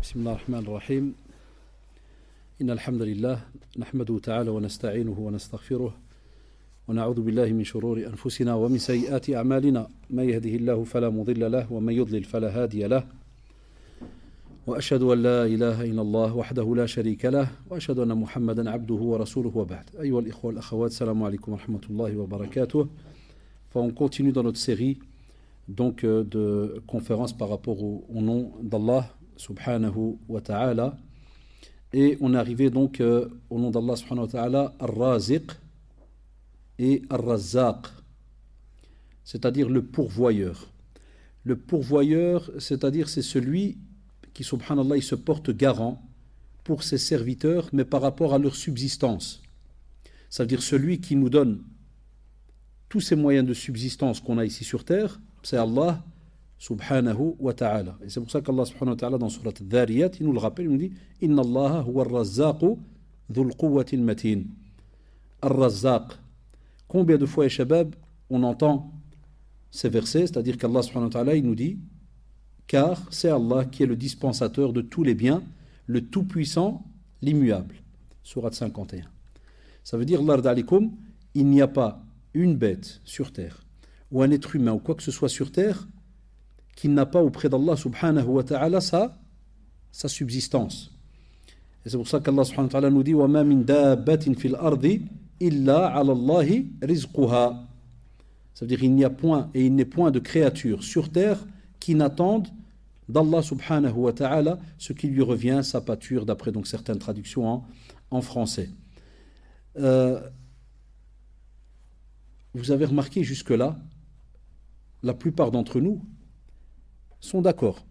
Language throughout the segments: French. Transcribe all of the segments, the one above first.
بسم الله الرحمن الرحيم إن الحمد لله نحمده تعالى ونستعينه ونستغفره ونعوذ بالله من شرور أنفسنا ومن سيئات أعمالنا من يهده الله فلا مضل له ومن يضلل فلا هادي له وأشهد أن لا إله إلا الله وحده لا شريك له وأشهد أن محمدا عبده ورسوله وبعد أيها الإخوة والأخوات السلام عليكم ورحمة الله وبركاته. On continue dans notre série donc de conférences par rapport au nom d'Allah subhanahu wa ta'ala, et on est arrivé donc au nom d'Allah subhanahu wa ta'ala Ar-Raziq et Ar-Razzaq, c'est-à-dire le pourvoyeur. Le pourvoyeur, c'est-à-dire c'est celui qui subhanallah il se porte garant pour ses serviteurs mais par rapport à leur subsistance, ça veut dire celui qui nous donne tous ces moyens de subsistance qu'on a ici sur terre, c'est Allah subhanahu wa ta'ala. Et c'est pour ça qu'Allah subhanahu wa ta'ala dans surat Al-Dhariyat, il nous le rappelle, il nous dit Inna Allah huwa ar-razzaqu dhul quwwati al-matin. Ar-Razzaq. Combien de fois, Shabab, on entend ces versets, c'est-à-dire qu'Allah subhanahu wa ta'ala, il nous dit car c'est Allah qui est le dispensateur de tous les biens, le tout-puissant, l'immuable. Surat 51. Ça veut dire, Allah d'alikum, il n'y a pas une bête sur terre, ou un être humain, ou quoi que ce soit sur terre, qui n'a pas auprès d'Allah subhanahu wa ta'ala sa subsistance. Et c'est pour ça qu'Allah subhanahu wa ta'ala nous dit وَمَا مِن دَابَّةٍ فِي الْأَرْضِ إِلَّا عَلَى اللَّهِ رِزْقُهَا. Ça veut dire il n'y a point et il n'est point de créature sur terre qui n'attendent d'Allah subhanahu wa ta'ala ce qui lui revient, sa pâture, d'après donc certaines traductions en français. Vous avez remarqué jusque-là, la plupart d'entre nous sont d'accord.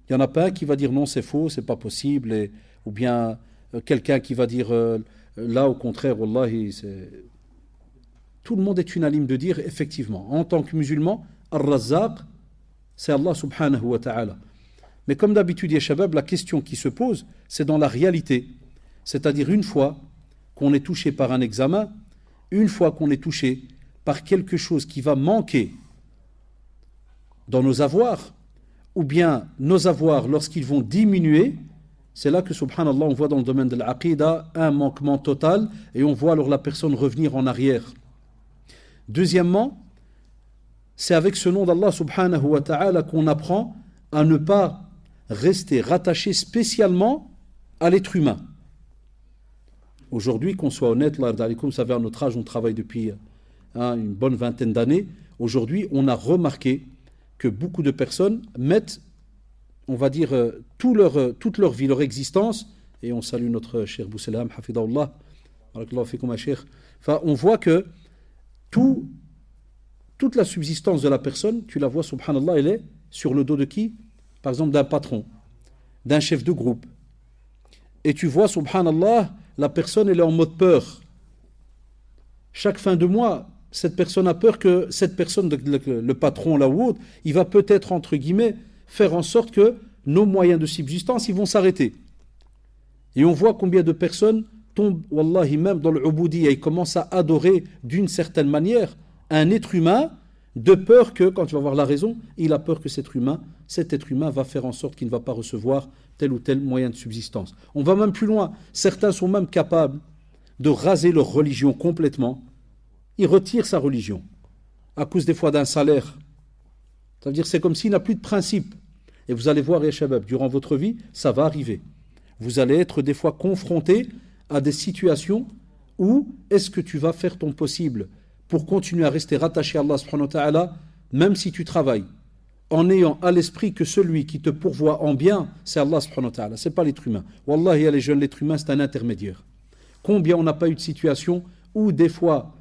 Il n'y en a pas un qui va dire non, c'est faux, c'est pas possible, ou bien quelqu'un qui va dire là, au contraire, wallahi, c'est... Tout le monde est unanime de dire, effectivement, en tant que musulman, Ar-Razzaq, c'est Allah subhanahu wa ta'ala. Mais comme d'habitude, ya Shabab, la question qui se pose, c'est dans la réalité. C'est-à-dire une fois qu'on est touché par un examen, une fois qu'on est touché par quelque chose qui va manquer dans nos avoirs, ou bien nos avoirs lorsqu'ils vont diminuer, c'est là que subhanallah on voit dans le domaine de l'aqida un manquement total et on voit alors la personne revenir en arrière. Deuxièmement, c'est avec ce nom d'Allah subhanahu wa ta'ala qu'on apprend à ne pas rester rattaché spécialement à l'être humain. Aujourd'hui, qu'on soit honnête, vous savez, à notre âge, on travaille depuis une bonne vingtaine d'années. Aujourd'hui, on a remarqué que beaucoup de personnes mettent, on va dire, toute leur vie, leur existence, et on salue notre cher Bousselam, hafidahullah, enfin, on voit que toute la subsistance de la personne, tu la vois, subhanallah, elle est sur le dos de qui? Par exemple, d'un patron, d'un chef de groupe. Et tu vois, subhanallah, la personne, elle est en mode peur. Chaque fin de mois, cette personne a peur que cette personne, le patron là ou autre, il va peut-être, entre guillemets, faire en sorte que nos moyens de subsistance, ils vont s'arrêter. Et on voit combien de personnes tombent, wallahi, même dans le ubudiyya, ils commencent à adorer d'une certaine manière un être humain, de peur que, quand tu vas voir la raison, il a peur que cet être humain va faire en sorte qu'il ne va pas recevoir tel ou tel moyen de subsistance. On va même plus loin. Certains sont même capables de raser leur religion complètement. Il retire sa religion à cause des fois d'un salaire. Ça veut dire c'est comme s'il n'a plus de principe. Et vous allez voir, ya Shabab, durant votre vie, ça va arriver. Vous allez être des fois confronté à des situations où est-ce que tu vas faire ton possible pour continuer à rester rattaché à Allah subhanahu wa ta'ala, même si tu travailles, en ayant à l'esprit que celui qui te pourvoit en bien, c'est Allah subhanahu wa ta'ala, c'est pas l'être humain. Wallahi, les jeunes, l'être humain, c'est un intermédiaire. Combien on n'a pas eu de situations où des fois,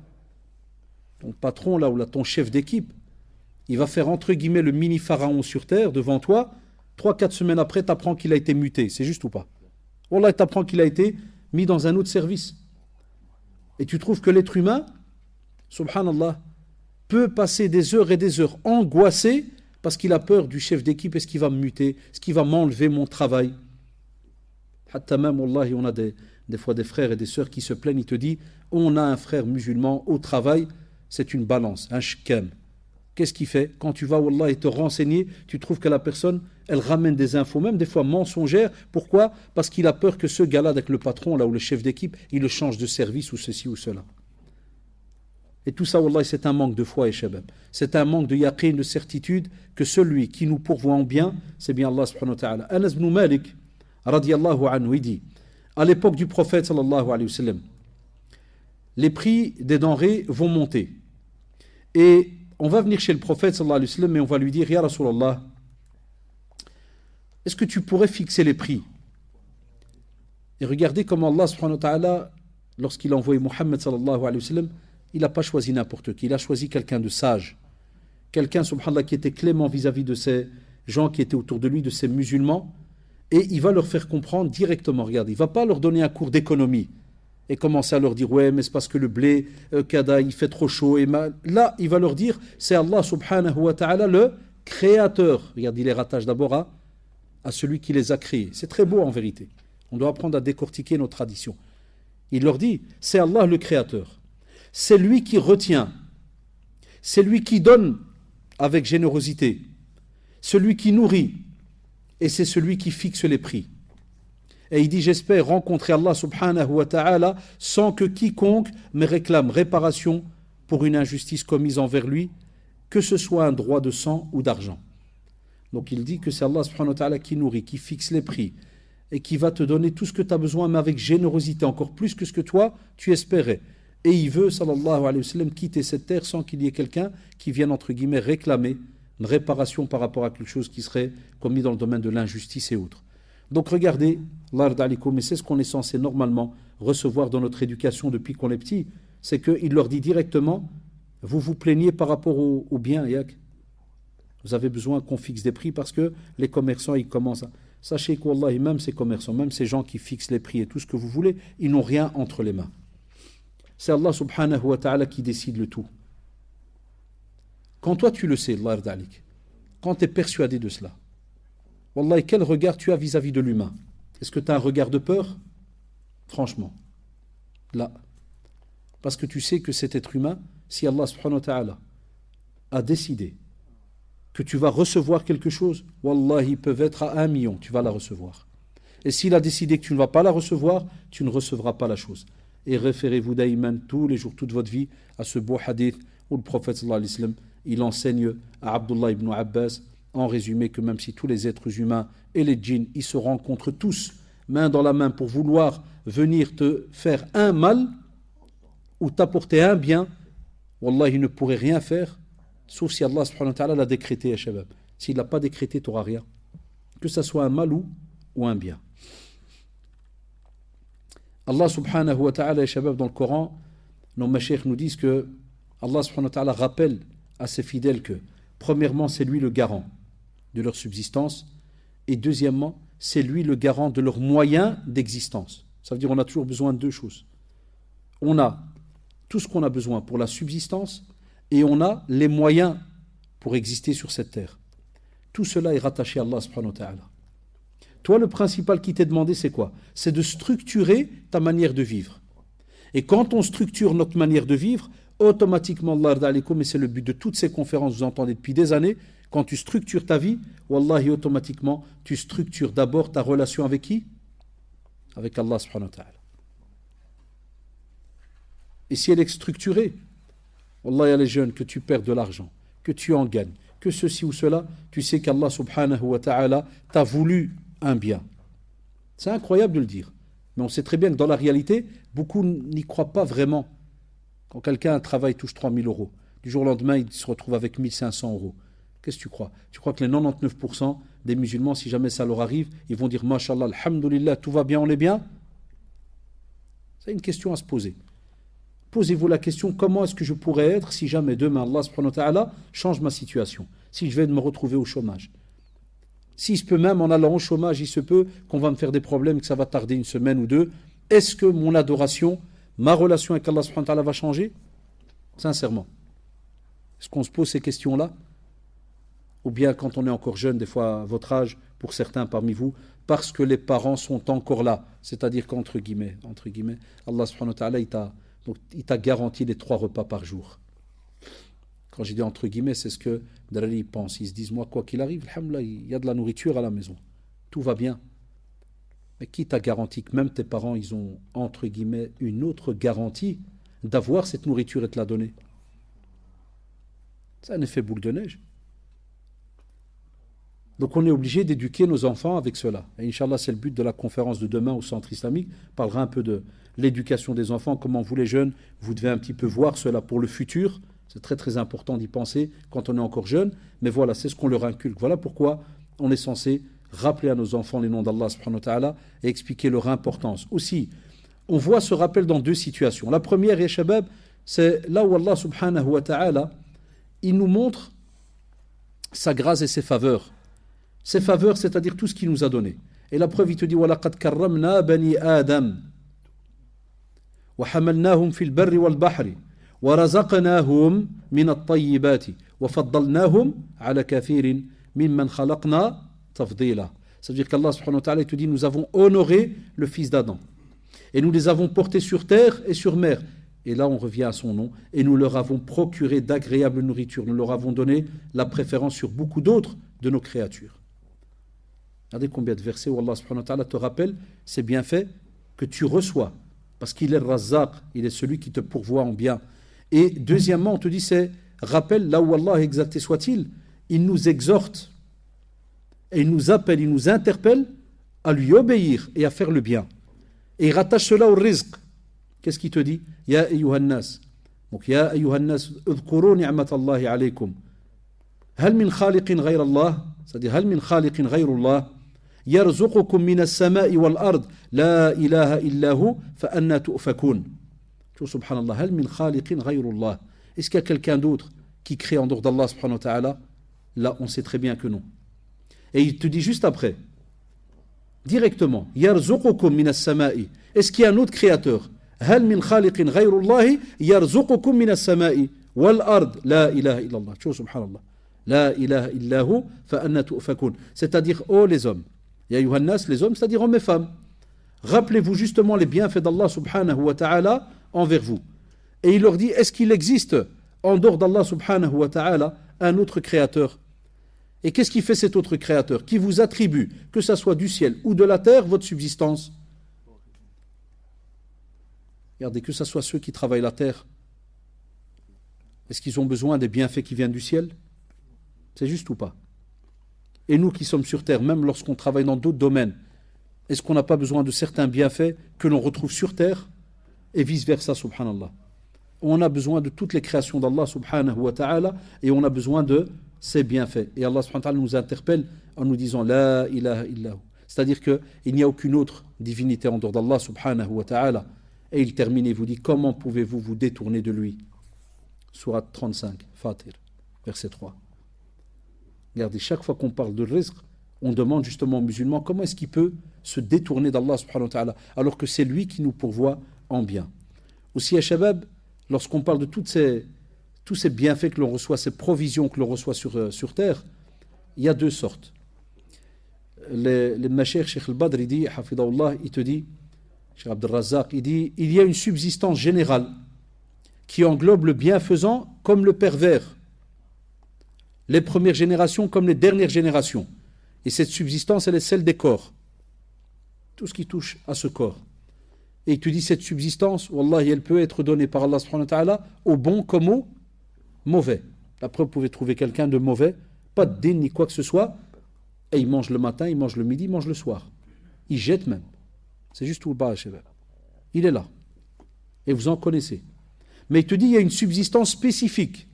ton patron, là, ou là, ton chef d'équipe, il va faire entre guillemets le mini pharaon sur terre devant toi, 3-4 semaines après, tu apprends qu'il a été muté. C'est juste ou pas? Wallah, tu apprends qu'il a été mis dans un autre service. Et tu trouves que l'être humain, subhanallah, peut passer des heures et des heures angoissé parce qu'il a peur du chef d'équipe. Est-ce qu'il va me muter? Est-ce qu'il va m'enlever mon travail? Hatta même, wallahi, on a des fois des frères et des sœurs qui se plaignent. Ils te disent, on a un frère musulman au travail, c'est une balance, un shkem. Qu'est-ce qu'il fait? Quand tu vas, wallah, et te renseigner, tu trouves que la personne, elle ramène des infos, même des fois mensongères. Pourquoi? Parce qu'il a peur que ce gars-là, avec le patron là, ou le chef d'équipe, il le change de service ou ceci ou cela. Et tout ça, wallahi, c'est un manque de foi et shabab. C'est un manque de yaqin, de certitude que celui qui nous pourvoit en bien, c'est bien Allah subhanahu wa ta'ala. Anas ibn Malik, radiyallahu anhu, il dit, à l'époque du prophète sallallahu alayhi wa sallam, les prix des denrées vont monter. Et on va venir chez le prophète sallallahu alayhi wa sallam et on va lui dire, Ya Rasulallah, est-ce que tu pourrais fixer les prix? Et regardez comment Allah subhanahu wa ta'ala, lorsqu'il a envoyé Muhammad sallallahu alayhi wa sallam, il n'a pas choisi n'importe qui, il a choisi quelqu'un de sage. Quelqu'un, subhanallah, qui était clément vis-à-vis de ces gens qui étaient autour de lui, de ces musulmans. Et il va leur faire comprendre directement, regardez, il ne va pas leur donner un cours d'économie et commencer à leur dire, ouais, mais c'est parce que le blé, kada, il fait trop chaud. Et là, il va leur dire, c'est Allah subhanahu wa ta'ala, le créateur. Regardez, il les rattache d'abord à celui qui les a créés. C'est très beau en vérité. On doit apprendre à décortiquer nos traditions. Il leur dit, c'est Allah le créateur. C'est lui qui retient. C'est lui qui donne avec générosité. Celui qui nourrit. Et c'est celui qui fixe les prix. Et il dit, j'espère rencontrer Allah subhanahu wa ta'ala sans que quiconque me réclame réparation pour une injustice commise envers lui, que ce soit un droit de sang ou d'argent. Donc il dit que c'est Allah subhanahu wa ta'ala qui nourrit, qui fixe les prix et qui va te donner tout ce que tu as besoin, mais avec générosité, encore plus que ce que toi, tu espérais. Et il veut, sallallahu alayhi wa sallam, quitter cette terre sans qu'il y ait quelqu'un qui vienne, entre guillemets, réclamer une réparation par rapport à quelque chose qui serait commis dans le domaine de l'injustice et autres. Donc regardez, mais c'est ce qu'on est censé normalement recevoir dans notre éducation depuis qu'on est petit, c'est qu'il leur dit directement, vous vous plaignez par rapport au bien, yak. Vous avez besoin qu'on fixe des prix parce que les commerçants, ils commencent à... Sachez que, wallahi, même ces commerçants, même ces gens qui fixent les prix et tout ce que vous voulez, ils n'ont rien entre les mains. C'est Allah subhanahu wa ta'ala qui décide le tout. Quand toi tu le sais, quand tu es persuadé de cela, wallahi, quel regard tu as vis-à-vis de l'humain? Est-ce que tu as un regard de peur? Franchement, là. Parce que tu sais que cet être humain, si Allah subhanahu wa ta'ala a décidé que tu vas recevoir quelque chose, wallahi, ils peuvent être à 1 million, tu vas la recevoir. Et s'il a décidé que tu ne vas pas la recevoir, tu ne recevras pas la chose. Et référez-vous daïman tous les jours, toute votre vie, à ce beau hadith où le prophète sallallahu alayhi wa sallam, il enseigne à Abdullah ibn Abbas, en résumé, que même si tous les êtres humains et les djinns, ils se rencontrent tous, main dans la main, pour vouloir venir te faire un mal ou t'apporter un bien, wallah, ils ne pourraient rien faire, sauf si Allah subhanahu wa ta'ala l'a décrété, ya shabab. S'il ne l'a pas décrété, tu n'auras rien. Que ça soit un mal ou un bien. Allah subhanahu wa ta'ala, ya shabab, dans le Coran, nos mashayikh nous disent que Allah subhanahu wa ta'ala rappelle à ses fidèles que, premièrement, c'est lui le garant de leur subsistance, et deuxièmement, c'est lui le garant de leurs moyens d'existence. Ça veut dire qu'on a toujours besoin de deux choses. On a tout ce qu'on a besoin pour la subsistance, et on a les moyens pour exister sur cette terre. Tout cela est rattaché à Allah subhanahu wa ta'ala. Toi, le principal qui t'est demandé, c'est quoi? C'est de structurer ta manière de vivre. Et quand on structure notre manière de vivre, automatiquement, Allah, et c'est le but de toutes ces conférences, vous entendez depuis des années, quand tu structures ta vie, wallahi, automatiquement, tu structures d'abord ta relation avec qui? Avec Allah subhanahu wa ta'ala. Et si elle est structurée, wallahi, les jeunes, que tu perds de l'argent, que tu en gagnes, que ceci ou cela, tu sais qu'Allah subhanahu wa ta'ala t'a voulu un bien. C'est incroyable de le dire. Mais on sait très bien que dans la réalité, beaucoup n'y croient pas vraiment. Quand quelqu'un travaille, touche 3 000 euros, du jour au lendemain, il se retrouve avec 1 500 euros. Qu'est-ce que tu crois? Tu crois que les 99% des musulmans, si jamais ça leur arrive, ils vont dire, Masha'Allah, alhamdulillah, tout va bien, on est bien? C'est une question à se poser. Posez-vous la question, comment est-ce que je pourrais être si jamais demain, Allah subhanahu wa ta'ala change ma situation? Si je vais me retrouver au chômage? S'il se peut même, en allant au chômage, il se peut qu'on va me faire des problèmes, que ça va tarder 1 semaine ou 2. Est-ce que mon adoration, ma relation avec Allah subhanahu wa ta'ala va changer? Sincèrement. Est-ce qu'on se pose ces questions-là? Ou bien quand on est encore jeune, des fois à votre âge, pour certains parmi vous, parce que les parents sont encore là. C'est-à-dire qu'entre guillemets, Allah subhanahu wa ta'ala, il t'a garanti les 3 repas par jour. Quand j'ai dit entre guillemets, c'est ce que Darali pense. Ils se disent, moi, quoi qu'il arrive, alhamdoulilah, il y a de la nourriture à la maison. Tout va bien. Mais qui t'a garanti que même tes parents, ils ont, entre guillemets, une autre garantie d'avoir cette nourriture et te la donner? C'est un effet boule de neige. Donc on est obligé d'éduquer nos enfants avec cela. Et Inch'Allah, c'est le but de la conférence de demain au Centre islamique. On parlera un peu de l'éducation des enfants, comment vous les jeunes, vous devez un petit peu voir cela pour le futur. C'est très très important d'y penser quand on est encore jeune. Mais voilà, c'est ce qu'on leur inculque. Voilà pourquoi on est censé rappeler à nos enfants les noms d'Allah subhanahu wa ta'ala et expliquer leur importance. Aussi, on voit ce rappel dans deux situations. La première, ya shabab, c'est là où Allah subhanahu wa ta'ala, il nous montre sa grâce et ses faveurs. Ses faveurs, c'est-à-dire tout ce qu'il nous a donné. Et la preuve, il te dit وَلَقَدْ كَرَّمْنَا بَنِي آدَمَ وَحَمَلْنَاهُمْ فِي الْبَرِّ وَالْبَحْرِ وَرَزَقْنَاهُمْ مِنَ الطَّيِّبَاتِ وَفَضَّلْنَاهُمْ عَلَى كَثِيرٍ مِمَّنْ خَلَقْنَا تَفْضِيلًا. Ça veut dire qu'Allah subhanahu wa ta'ala, il te dit, nous avons honoré le fils d'Adam. Et nous les avons portés sur terre et sur mer. Et là, on revient à son nom. Et nous leur avons procuré d'agréables nourritures. Nous leur avons donné la préférence sur beaucoup d'autres de nos créatures. Regardez combien de versets où Allah subhanahu wa ta'ala te rappelle ces bienfaits que tu reçois. Parce qu'il est le Razzaq, il est celui qui te pourvoit en bien. Et deuxièmement, on te dit, c'est rappel, là où Allah exalté soit-il, il nous exhorte et il nous appelle, il nous interpelle à lui obéir et à faire le bien. Et il rattache cela au rizq. Qu'est-ce qu'il te dit? Ya ayyuhan nas. Donc, ya ayyuhan nas, udhkuru ni'matallahi alaykum. Hal min khaliqin ghayr Allah? C'est-à-dire, hal min khaliqin ghayr Allah? يرزقكم من السماء والأرض لا إله إلا هو فأنا تؤفكون. Subhanallah, هل من خالق غير الله? Est-ce qu'il y a quelqu'un d'autre qui crée en dehors d'Allah subhanahu wa ta'ala? Là, on sait très bien que non. Et il te dit juste après, directement, يرزقكم من السماء. Est-ce qu'il y a un autre créateur? هل من خالق غير الله يرزقكم من السماء والأرض لا إله إلا الله. Subhanallah. لا إله إلا هو فأنا تؤفكون. C'est-à-dire, oh les hommes, Ya Yohannas, les hommes, c'est-à-dire hommes et femmes. Rappelez-vous justement les bienfaits d'Allah subhanahu wa ta'ala envers vous. Et il leur dit, est-ce qu'il existe en dehors d'Allah subhanahu wa ta'ala un autre créateur? Et qu'est-ce qui fait cet autre créateur? Qui vous attribue, que ce soit du ciel ou de la terre, votre subsistance. Regardez, que ce soit ceux qui travaillent la terre, est-ce qu'ils ont besoin des bienfaits qui viennent du ciel? C'est juste ou pas? Et nous qui sommes sur terre, même lorsqu'on travaille dans d'autres domaines, est-ce qu'on n'a pas besoin de certains bienfaits que l'on retrouve sur terre? Et vice-versa, subhanallah. On a besoin de toutes les créations d'Allah subhanahu wa ta'ala et on a besoin de ses bienfaits. Et Allah subhanahu wa ta'ala nous interpelle en nous disant La ilaha illahu. C'est-à-dire qu'il n'y a aucune autre divinité en dehors d'Allah subhanahu wa ta'ala. Et il termine et vous dit, comment pouvez-vous vous détourner de lui? Sourate 35, Fatir, verset 3. Regardez, chaque fois qu'on parle de rizq, on demande justement aux musulmans comment est-ce qu'il peut se détourner d'Allah subhanahu wa ta'ala, alors que c'est lui qui nous pourvoit en bien. Aussi, à Shabab, lorsqu'on parle de tous ces bienfaits que l'on reçoit, ces provisions que l'on reçoit sur terre, il y a deux sortes. Le Mashaykh Cheikh al-Badr, il dit, Hafidahullah, il te dit, Cheikh Abdel Razzaq, il dit, il y a une subsistance générale qui englobe le bienfaisant comme le pervers, les premières générations comme les dernières générations. Et cette subsistance, elle est celle des corps. Tout ce qui touche à ce corps. Et il te dit, cette subsistance, wallahi, elle peut être donnée par Allah subhanahu wa ta'ala au bon comme au mauvais. Après, vous pouvez trouver quelqu'un de mauvais, pas de din ni quoi que ce soit, et il mange le matin, il mange le midi, il mange le soir. Il jette même. C'est juste tout le bas, il est là. Et vous en connaissez. Mais il te dit, il y a une subsistance spécifique.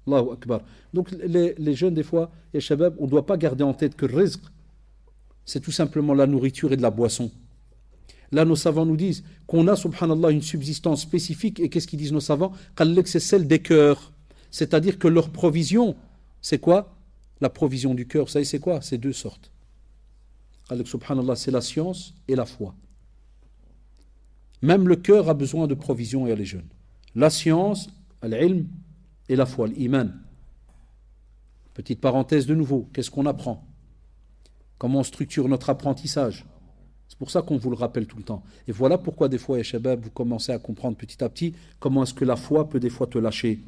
Allahu Akbar. Donc les jeunes, des fois, et shabab, on ne doit pas garder en tête que le rizq, c'est tout simplement la nourriture et de la boisson. Là, nos savants nous disent qu'on a, subhanallah, une subsistance spécifique. Et qu'est-ce qu'ils disent nos savants? C'est celle des cœurs. C'est-à-dire que leur provision, c'est quoi? La provision du cœur, vous savez, c'est quoi? C'est deux sortes. Subhanallah, c'est la science et la foi. Même le cœur a besoin de provision et les jeunes. La science, l'ilm, et la foi, l'iman. Petite parenthèse de nouveau, qu'est-ce qu'on apprend? Comment on structure notre apprentissage? C'est pour ça qu'on vous le rappelle tout le temps. Et voilà pourquoi des fois, ya shabab, vous commencez à comprendre petit à petit comment est-ce que la foi peut des fois te lâcher.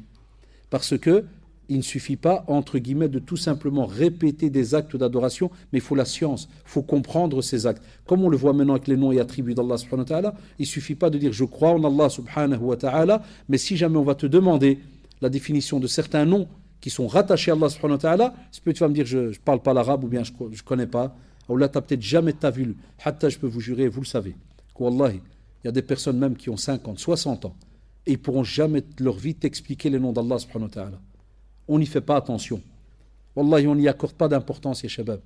Parce que il ne suffit pas, entre guillemets, de tout simplement répéter des actes d'adoration, mais il faut la science, il faut comprendre ces actes. Comme on le voit maintenant avec les noms et attributs d'Allah subhanahu wa ta'ala, il ne suffit pas de dire je crois en Allah subhanahu wa ta'ala, mais si jamais on va te demander la définition de certains noms qui sont rattachés à Allah subhanahu wa ta'ala, tu vas me dire je ne parle pas l'arabe ou bien je ne connais pas, ou là tu n'as peut-être jamais de ta vu, hatta je peux vous jurer, vous le savez, qu'Wallahi, il y a des personnes même qui ont 50, 60 ans, et ils ne pourront jamais de leur vie t'expliquer les noms d'Allah subhanahu wa ta'ala. On n'y fait pas attention. Wallahi, on n'y accorde pas d'importance, ya shabab.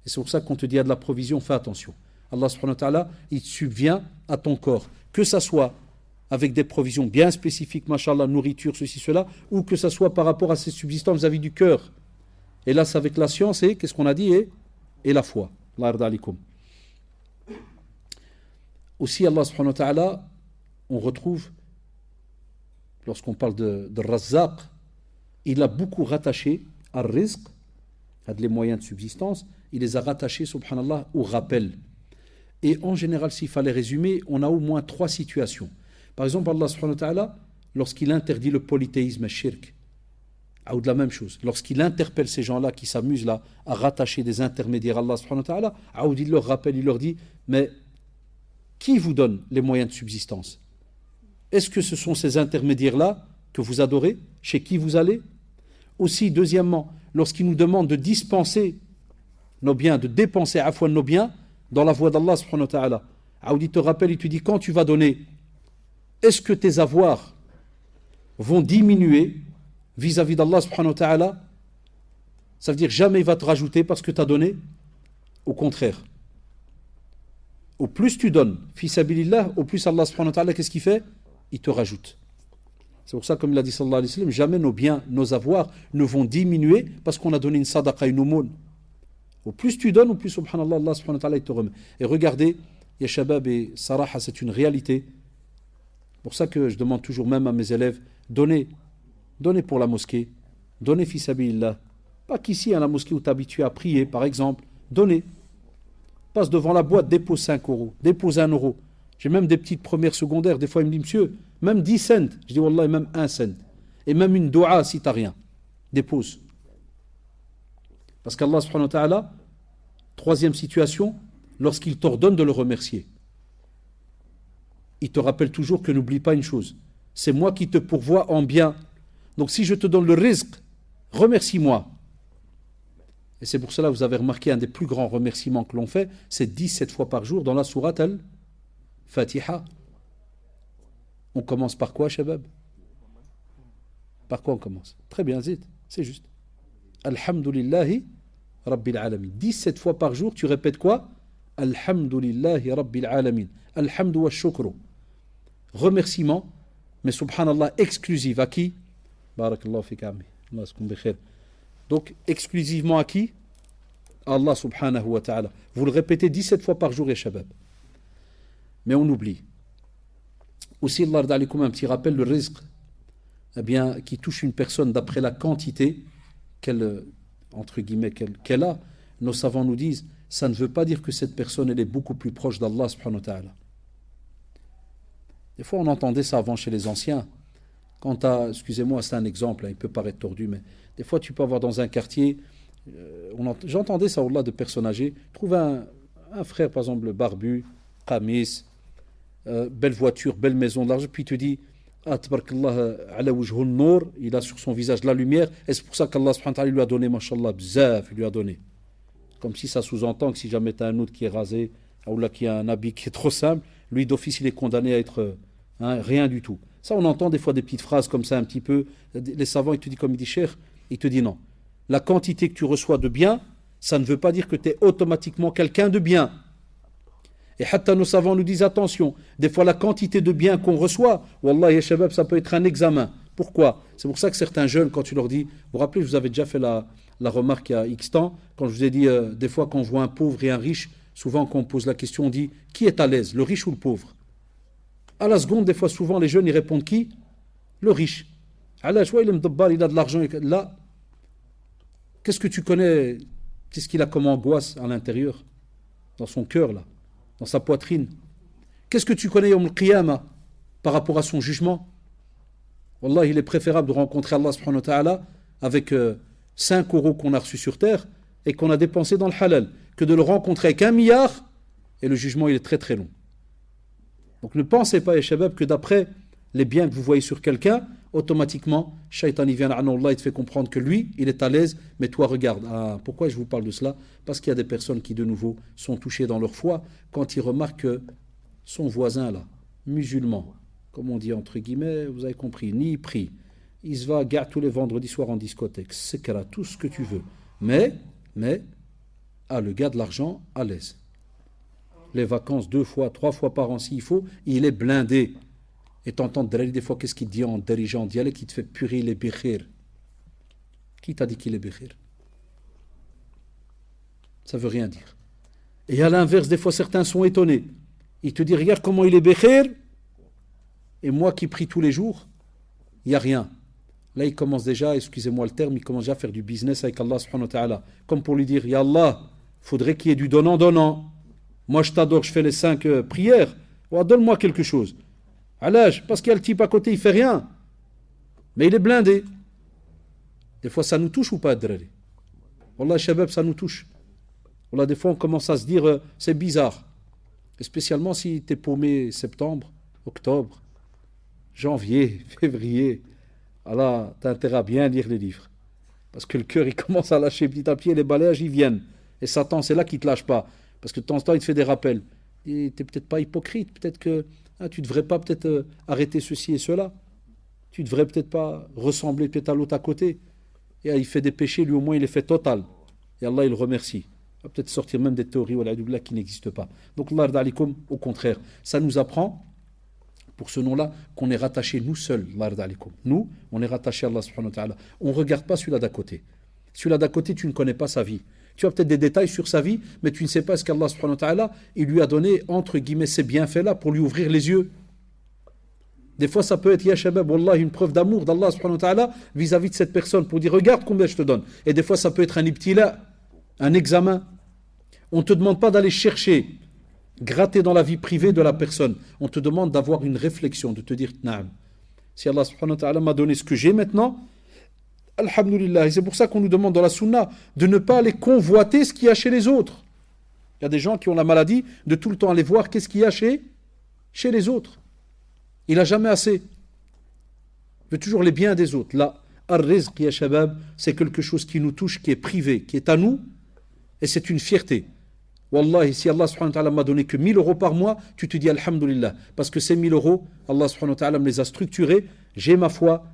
Et c'est pour ça qu'on te dit, il y a de la provision, fais attention. Allah subhanahu wa ta'ala, il subvient à ton corps. Que ça soit avec des provisions bien spécifiques, mashallah, nourriture, ceci, cela, ou que ça soit par rapport à ses subsistances vis-à-vis du cœur. Et là, c'est avec la science et, qu'est-ce qu'on a dit, et la foi. Allah yarda alikum. Aussi, Allah subhanahu wa ta'ala, on retrouve, lorsqu'on parle de Razzaq, il a beaucoup rattaché à rizq, à les moyens de subsistance, il les a rattachés, subhanallah, au rappel. Et en général, s'il fallait résumer, on a au moins 3 situations. Par exemple, Allah subhanahu wa ta'ala, lorsqu'il interdit le polythéisme, le shirk, ou de la même chose, lorsqu'il interpelle ces gens-là qui s'amusent là à rattacher des intermédiaires à Allah subhanahu wa ta'ala, il leur rappelle, il leur dit, mais qui vous donne les moyens de subsistance? Est-ce que ce sont ces intermédiaires-là que vous adorez, chez qui vous allez? Aussi, deuxièmement, lorsqu'il nous demande de dispenser nos biens, de dépenser à fois nos biens dans la voie d'Allah subhanahu wa ta'ala, il te rappelle, il te dit, quand tu vas donner, est-ce que tes avoirs vont diminuer vis-à-vis d'Allah subhanahu wa ta'ala? Ça veut dire jamais il va te rajouter parce que tu as donné. Au contraire. Au plus tu donnes, fi sabilillah, au plus Allah subhanahu wa ta'ala, qu'est-ce qu'il fait? Il te rajoute. C'est pour ça, comme il a dit sallallahu alayhi wa sallam, jamais nos biens, nos avoirs ne vont diminuer parce qu'on a donné une sadaqa, une aumône. Au plus tu donnes, au plus, subhanallah, Allah subhanahu wa ta'ala, il te remet. Et regardez, ya shabab et saraha, c'est une réalité. C'est pour ça que je demande toujours même à mes élèves, donnez pour la mosquée, donnez fi sabilillah. Pas qu'ici, à la mosquée où tu es habitué à prier, par exemple, donnez. Passe devant la boîte, dépose 5 euros, dépose 1 euro. J'ai même des petites premières secondaires, des fois il me dit, monsieur, même 10 cents, je dis, wallah, même 1 cent. Et même une doua si tu n'as rien, dépose. Parce qu'Allah subhanahu wa ta'ala, troisième situation, lorsqu'il t'ordonne de le remercier, il te rappelle toujours que n'oublie pas une chose, c'est moi qui te pourvois en bien. Donc si je te donne le rizq, remercie-moi. Et c'est pour cela que vous avez remarqué un des plus grands remerciements que l'on fait, c'est 17 fois par jour dans la sourate Al-Fatiha. On commence par quoi, Shabab? Par quoi on commence? Très bien, Zid, c'est juste. Alhamdulillahi Rabbil Alamin. 17 fois par jour, tu répètes quoi? Alhamdulillahi Rabbil Alamin. Alhamdu wa shukru. Remerciement, mais subhanallah, exclusif à qui? Barakallahu fik ami. Donc, exclusivement à qui? Allah subhanahu wa ta'ala. Vous le répétez 17 fois par jour, ya shabab. Mais on oublie. Aussi, Allah a un petit rappel, le rizq, eh bien, qui touche une personne d'après la quantité qu'elle, entre guillemets, qu'elle a. Nos savants nous disent, ça ne veut pas dire que cette personne, elle est beaucoup plus proche d'Allah subhanahu wa ta'ala. Des fois, on entendait ça avant chez les anciens. Quand tu as, excusez-moi, c'est un exemple, hein, il peut paraître tordu, mais des fois, tu peux avoir dans un quartier, j'entendais ça au-delà de personnes âgées, trouve un frère, par exemple, barbu, qamis, belle voiture, belle maison, de l'argent, puis il te dit, ah, tabarakallah, ala wujhun nour, il a sur son visage la lumière, et c'est pour ça qu'Allah subhanahu wa ta'ala lui a donné, mashallah, bzaf, il lui a donné. Comme si ça sous-entend que si jamais tu as un autre qui est rasé, ou là qui a un habit qui est trop simple, lui d'office il est condamné à être rien du tout. Ça on entend des fois des petites phrases comme ça un petit peu, les savants ils te disent comme il dit cher, il te dit non. La quantité que tu reçois de bien, ça ne veut pas dire que tu es automatiquement quelqu'un de bien. Et hatta nos savants nous disent attention, des fois la quantité de bien qu'on reçoit, wallah ya shabab, ça peut être un examen. Pourquoi? C'est pour ça que certains jeunes, quand tu leur dis, vous vous rappelez, je vous avais déjà fait la remarque il y a X temps, quand je vous ai dit, des fois quand on voit un pauvre et un riche, souvent quand on pose la question, on dit, qui est à l'aise, le riche ou le pauvre? À la seconde, des fois, souvent, les jeunes, ils répondent qui? Le riche. Allah, il est mdabbar, il a de l'argent. Là, qu'est-ce que tu connais? Qu'est-ce qu'il a comme angoisse à l'intérieur? Dans son cœur, là. Dans sa poitrine. Qu'est-ce que tu connais, Yawm al-Qiyamah, par rapport à son jugement? Wallah, il est préférable de rencontrer Allah subhanahu wa ta'ala avec 5 € qu'on a reçus sur terre et qu'on a dépensé dans le halal, que de le rencontrer avec 1 milliard, et le jugement il est très très long. Donc ne pensez pas, ya shabab, que d'après les biens que vous voyez sur quelqu'un, automatiquement, Shaitan il vient à Allah, il te fait comprendre que lui, il est à l'aise, mais toi regarde. Ah, pourquoi je vous parle de cela? Parce qu'il y a des personnes qui de nouveau sont touchées dans leur foi quand ils remarquent que son voisin là, musulman, comme on dit entre guillemets, vous avez compris, ni il prie, il se va garde tous les vendredis soirs en discothèque, secra, tout ce que tu veux, mais, le gars de l'argent à l'aise. Les vacances 2 fois, 3 fois par an s'il faut, il est blindé. Et t'entends des fois qu'est-ce qu'il dit en dirigeant en dialecte, qui te fait purée, il est bikhir. Qui t'a dit qu'il est bikhir? Ça veut rien dire. Et à l'inverse, des fois certains sont étonnés. Ils te disent regarde comment il est bikhir, et moi qui prie tous les jours, il n'y a rien. Là il commence déjà, excusez-moi le terme, il commence déjà à faire du business avec Allah subhanahu wa ta'ala. Comme pour lui dire, ya Allah, faudrait qu'il y ait du donnant-donnant. Moi je t'adore, je fais les 5 prières, donne-moi quelque chose. À l'âge, parce qu'il y a le type à côté, il fait rien. Mais il est blindé. Des fois, ça nous touche ou pas, Drari? Wallah, shabab, ça nous touche. Wallah, des fois, on commence à se dire, c'est bizarre. Et spécialement si tu es paumé septembre, octobre, janvier, février. Allah, tu as intérêt à bien lire les livres. Parce que le cœur, il commence à lâcher petit à petit, et les balayages, ils viennent. Et Satan, c'est là qu'il ne te lâche pas. Parce que de temps en temps, il te fait des rappels. Tu n'es peut-être pas hypocrite, peut-être que tu ne devrais pas peut-être arrêter ceci et cela. Tu ne devrais peut-être pas ressembler peut-être à l'autre à côté. Et il fait des péchés, lui au moins il est fait total. Et Allah il le remercie. Il va peut-être sortir même des théories qui n'existent pas. Donc Allah d'alikum, au contraire, ça nous apprend, pour ce nom-là, qu'on est rattaché nous seuls. Nous, on est rattaché à Allah subhanahu wa ta'ala. On ne regarde pas celui-là d'à côté. Celui-là d'à côté, tu ne connais pas sa vie. Tu as peut-être des détails sur sa vie, mais tu ne sais pas ce qu'Allah subhanahu wa ta'ala, il lui a donné, entre guillemets, ces bienfaits-là pour lui ouvrir les yeux. Des fois, ça peut être, ya shabab, wallah, une preuve d'amour d'Allah subhanahu wa ta'ala vis-à-vis de cette personne, pour dire, regarde combien je te donne. Et des fois, ça peut être un ibtila, un examen. On ne te demande pas d'aller chercher, gratter dans la vie privée de la personne. On te demande d'avoir une réflexion, de te dire, na'am. Si Allah subhanahu wa ta'ala m'a donné ce que j'ai maintenant, alhamdulillah, et c'est pour ça qu'on nous demande dans la sunna de ne pas aller convoiter ce qu'il y a chez les autres. Il y a des gens qui ont la maladie de tout le temps aller voir qu'est-ce qu'il y a chez les autres. Il n'a jamais assez. Il veut toujours les biens des autres. Là, ar-rizq ya shabab, c'est quelque chose qui nous touche, qui est privé, qui est à nous, et c'est une fierté. Wallahi, si Allah subhanahu wa ta'ala m'a donné que 1000 € par mois, tu te dis alhamdulillah, parce que ces 1000 €, Allah subhanahu wa ta'ala me les a structurés, j'ai ma foi,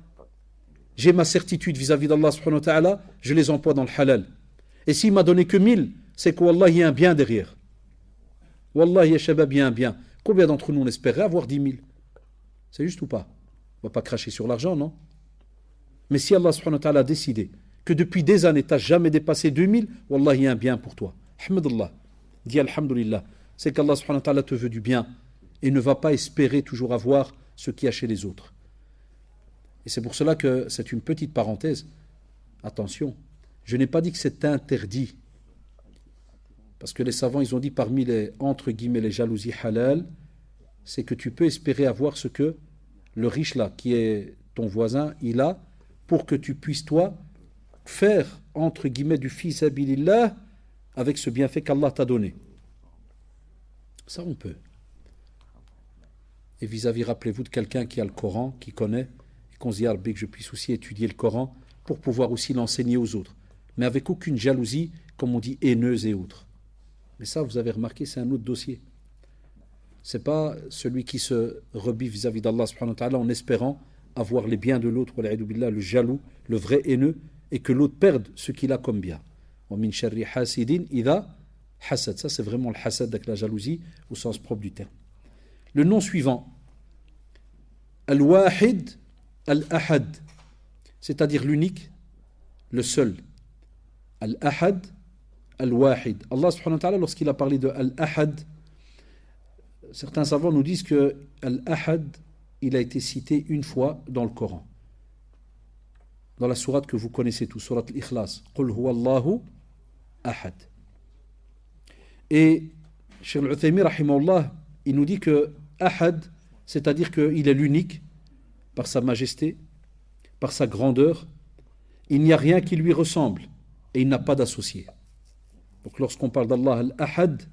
j'ai ma certitude vis-à-vis d'Allah subhanahu wa ta'ala, je les emploie dans le halal. Et s'il m'a donné que 1000, c'est que Wallah, il y a un bien derrière. Wallah, ya shabab, il y a un bien. Combien d'entre nous on espérait avoir 10 000? C'est juste ou pas? On ne va pas cracher sur l'argent, non? Mais si Allah subhanahu wa ta'ala a décidé que depuis des années, tu n'as jamais dépassé 2000, Wallah, il y a un bien pour toi. Ahmadullah. Dis alhamdulillah. C'est qu'Allah subhanahu wa ta'ala te veut du bien et ne va pas espérer toujours avoir ce qu'il y a chez les autres. Et c'est pour cela que c'est une petite parenthèse. Attention, je n'ai pas dit que c'est interdit. Parce que les savants, ils ont dit parmi les, entre guillemets, les jalousies halal, c'est que tu peux espérer avoir ce que le riche là, qui est ton voisin, il a, pour que tu puisses toi faire, entre guillemets, du fils abilillah avec ce bienfait qu'Allah t'a donné. Ça on peut. Et vis-à-vis, rappelez-vous de quelqu'un qui a le Coran, qui connaît, et qu'on se dit, que je puisse aussi étudier le Coran pour pouvoir aussi l'enseigner aux autres. Mais avec aucune jalousie, comme on dit, haineuse et autres. Mais ça, vous avez remarqué, c'est un autre dossier. C'est pas celui qui se rebiffe vis-à-vis d'Allah subhanahu wa ta'ala en espérant avoir les biens de l'autre, le jaloux, le vrai haineux, et que l'autre perde ce qu'il a comme bien. وَمِن شَرِّ حَاسِدٍ إِذَا حَسَدٍ. Ça, c'est vraiment le hasad avec la jalousie au sens propre du terme. Le nom suivant, Al-Wahid Al-Ahad, c'est-à-dire l'unique, le seul. Al-Ahad Al-Wahid. Allah subhanahu wa ta'ala, lorsqu'il a parlé de Al-Ahad, certains savants nous disent que Al-Ahad, il a été cité une fois dans le Coran. Dans la sourate que vous connaissez tous, sourate Al-Ikhlas. Qul huwa Allahu Ahad. Et Cheikh Al-Uthaymi, rahimahullah, il nous dit que Ahad, c'est-à-dire qu'il est l'unique par sa majesté, par sa grandeur, il n'y a rien qui lui ressemble et il n'a pas d'associé. Donc lorsqu'on parle d'Allah al-Ahad,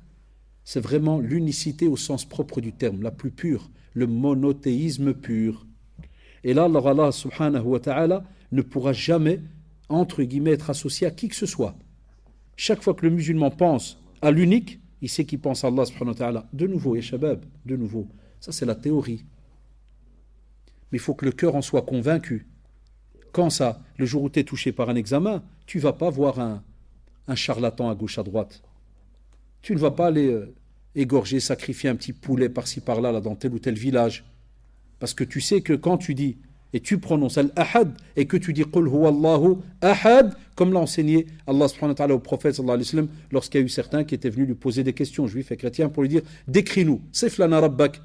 c'est vraiment l'unicité au sens propre du terme, la plus pure, le monothéisme pur. Et là, Allah subhanahu wa ta'ala ne pourra jamais, entre guillemets, être associé à qui que ce soit. Chaque fois que le musulman pense à l'unique, il sait qu'il pense à Allah subhanahu wa ta'ala. De nouveau, ya shabab, de nouveau. Ça, c'est la théorie. Mais il faut que le cœur en soit convaincu. Quand ça, le jour où tu es touché par un examen, tu ne vas pas voir un charlatan à gauche, à droite. Tu ne vas pas aller égorger, sacrifier un petit poulet par-ci, par-là, là, dans tel ou tel village. Parce que tu sais que quand tu dis, et tu prononces al-ahad, et que tu dis qul huwa Allahu ahad, comme l'a enseigné Allah subhanahu wa ta'ala au prophète sallallahu alayhi wa sallam, lorsqu'il y a eu certains qui étaient venus lui poser des questions, juifs et chrétiens, pour lui dire, décris-nous, siflana rabbak,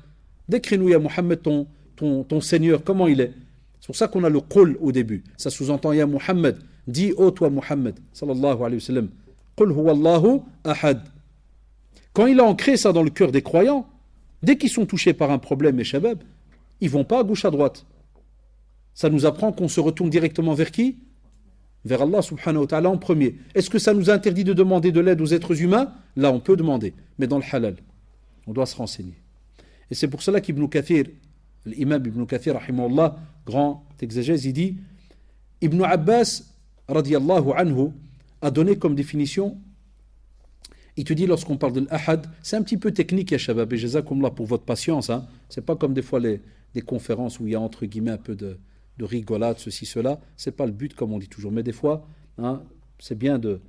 décris-nous, ya Muhammad, ton Seigneur, comment il est. C'est pour ça qu'on a le qul au début. Ça sous-entend, ya Muhammad, dis, ô toi Muhammad, sallallahu alayhi wa sallam, qul huwa Allahu ahad. Quand il a ancré ça dans le cœur des croyants, dès qu'ils sont touchés par un problème, et shabab, ils ne vont pas à gauche, à droite. Ça nous apprend qu'on se retourne directement vers qui? Vers Allah subhanahu wa ta'ala en premier. Est-ce que ça nous interdit de demander de l'aide aux êtres humains? Là, on peut demander, mais dans le halal. On doit se renseigner. Et c'est pour cela qu'Ibn Kathir, l'imam Ibn Kathir, rahimahullah, grand exégèse, il dit, Ibn Abbas, radiyallahu anhu, a donné comme définition, il te dit lorsqu'on parle de l'ahad, c'est un petit peu technique, ya shabab, et jazakumullah pour votre patience, hein. C'est pas comme des fois des conférences où il y a entre guillemets un peu de rigolade, ceci, cela. C'est pas le but, comme on dit toujours. Mais des fois, hein, c'est bien de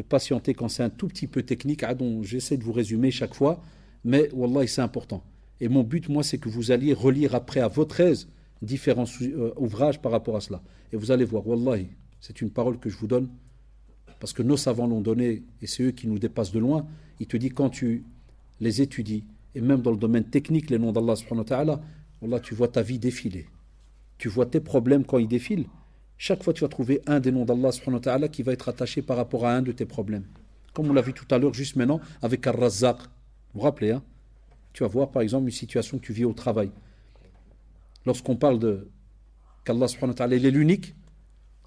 patienter quand c'est un tout petit peu technique. Ah, donc j'essaie de vous résumer chaque fois, mais wallahi, c'est important. Et mon but, moi, c'est que vous alliez relire après à votre aise différents ouvrages par rapport à cela. Et vous allez voir, wallahi, c'est une parole que je vous donne, parce que nos savants l'ont donné, et c'est eux qui nous dépassent de loin. Il te dit, quand tu les étudies, et même dans le domaine technique, les noms d'Allah subhanahu wa ta'ala, wallah, tu vois ta vie défiler. Tu vois tes problèmes quand ils défilent. Chaque fois, tu vas trouver un des noms d'Allah subhanahu wa ta'ala qui va être attaché par rapport à un de tes problèmes. Comme on l'a vu tout à l'heure, juste maintenant, avec Ar-Razzaq. Vous vous rappelez, hein? Tu vas voir, par exemple, une situation que tu vis au travail. Lorsqu'on parle qu'Allah subhanahu wa ta'ala, il est l'unique,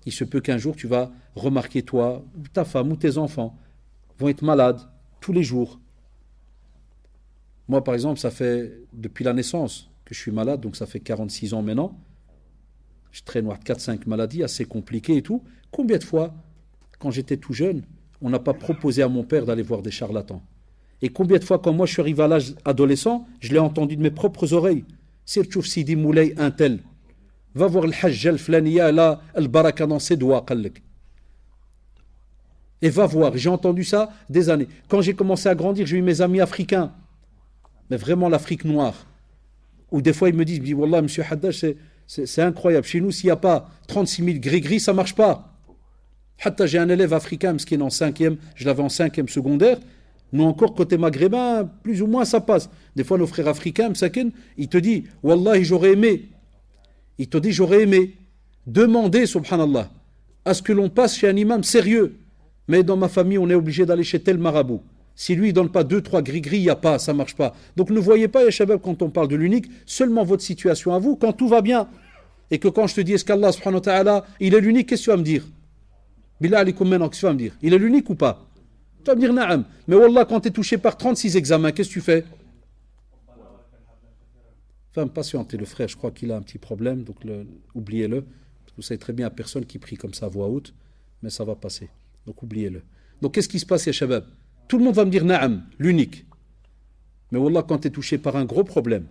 il se peut qu'un jour, tu vas remarquer, toi, ou ta femme, ou tes enfants, vont être malades tous les jours. Moi, par exemple, ça fait depuis la naissance que je suis malade, donc ça fait 46 ans maintenant. Je traîne 4-5 maladies assez compliquées et tout. Combien de fois, quand j'étais tout jeune, on n'a pas proposé à mon père d'aller voir des charlatans? Et combien de fois, quand moi je suis arrivé à l'âge adolescent, je l'ai entendu de mes propres oreilles. Sirchouf Sidi Moulay, un tel. Va voir le Hajj al-Flaniya, là, al-Baraka dans ses doigts, qallik. Et va voir, j'ai entendu ça des années. Quand j'ai commencé à grandir, j'ai eu mes amis africains. Mais vraiment l'Afrique noire. Ou des fois ils me disent, Wallah, monsieur Haddad, c'est incroyable. Chez nous, s'il n'y a pas 36 000 gris-gris, ça ne marche pas. Hatta, j'ai un élève africain, qui est en 5e, je l'avais en 5e secondaire. Nous encore, côté maghrébin, plus ou moins ça passe. Des fois, nos frères africains, ils te disent, Wallah, j'aurais aimé. Il te dit, j'aurais aimé demander, subhanallah, à ce que l'on passe chez un imam sérieux. Mais dans ma famille, on est obligé d'aller chez tel marabout. Si lui, il ne donne pas 2-3 gris-gris, il n'y a pas, ça ne marche pas. Donc ne voyez pas, ya shabab, quand on parle de l'unique, seulement votre situation à vous, quand tout va bien. Et que quand je te dis, est-ce qu'Allah, subhanahu wa ta'ala, il est l'unique, qu'est-ce que tu vas me dire? Billah alikum maintenant, qu'est-ce que tu vas me dire? Il est l'unique ou pas? Tu vas me dire, na'am. Mais wallah, quand tu es touché par 36 examens, qu'est-ce que tu fais? Enfin, patientez, le frère, je crois qu'il a un petit problème, donc oubliez-le. Vous savez très bien, il n'y a personne qui prie comme ça à voix haute, mais ça va passer. Donc oubliez-le. Donc qu'est-ce qui se passe, ya shabab? Tout le monde va me dire na'am, l'unique. Mais wallah, quand tu es touché par un gros problème,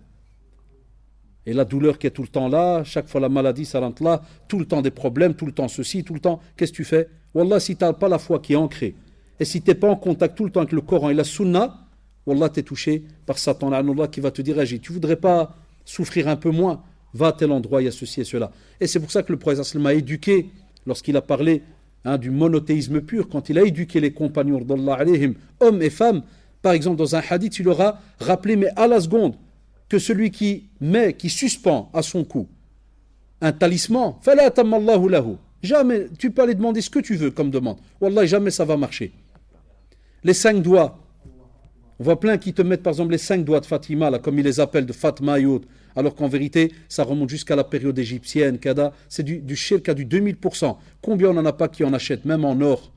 et la douleur qui est tout le temps là, chaque fois la maladie, ça rentre là, tout le temps des problèmes, tout le temps ceci, tout le temps, qu'est-ce que tu fais? Wallah, si tu n'as pas la foi qui est ancrée, et si tu n'es pas en contact tout le temps avec le Coran et la Sunna, wallah, tu es touché par Satan, Allah, qui va te dire, tu voudrais pas souffrir un peu moins, va à tel endroit, il y a ceci et cela. Et c'est pour ça que le prophète a éduqué, lorsqu'il a parlé du monothéisme pur, quand il a éduqué les compagnons d'Allah alayhim, hommes et femmes, par exemple dans un hadith, il leur a rappelé, mais à la seconde, que celui qui suspend à son cou un talisman, fala tamallahu lahu. Jamais, tu peux aller demander ce que tu veux comme demande. Wallah, jamais ça va marcher. Les 5 doigts, On voit plein qui te mettent par exemple les 5 doigts de Fatima, là, comme ils les appellent, de Fatma et autres, alors qu'en vérité, ça remonte jusqu'à la période égyptienne, Kada. C'est du shirk à du 2000%. Combien on n'en a pas qui en achètent, même en or,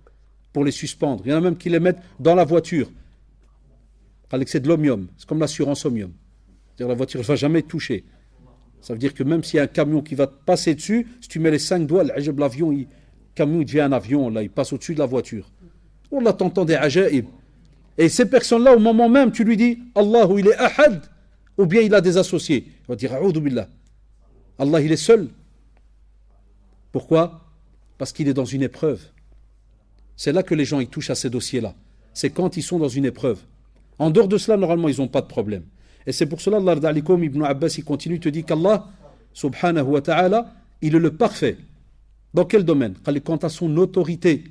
pour les suspendre? Il y en a même qui les mettent dans la voiture. Avec c'est de l'omium, c'est comme l'assurance omium. C'est-à-dire la voiture ne va jamais être touchée. Ça veut dire que même s'il y a un camion qui va te passer dessus, si tu mets les 5 doigts, l'avion, le camion il devient un avion, là, il passe au-dessus de la voiture. On l'a t'entend des ajaïb. Et ces personnes-là, au moment même, tu lui dis Allah, il est ahad, ou bien il a des associés. Il va dire A'udhu billah. Allah, il est seul. Pourquoi? Parce qu'il est dans une épreuve. C'est là que les gens ils touchent à ces dossiers-là. C'est quand ils sont dans une épreuve. En dehors de cela, normalement, ils n'ont pas de problème. Et c'est pour cela, Allah d'alikum, Ibn Abbas, il continue, te dit qu'Allah, subhanahu wa ta'ala, il est le parfait. Dans quel domaine? Quant à son autorité.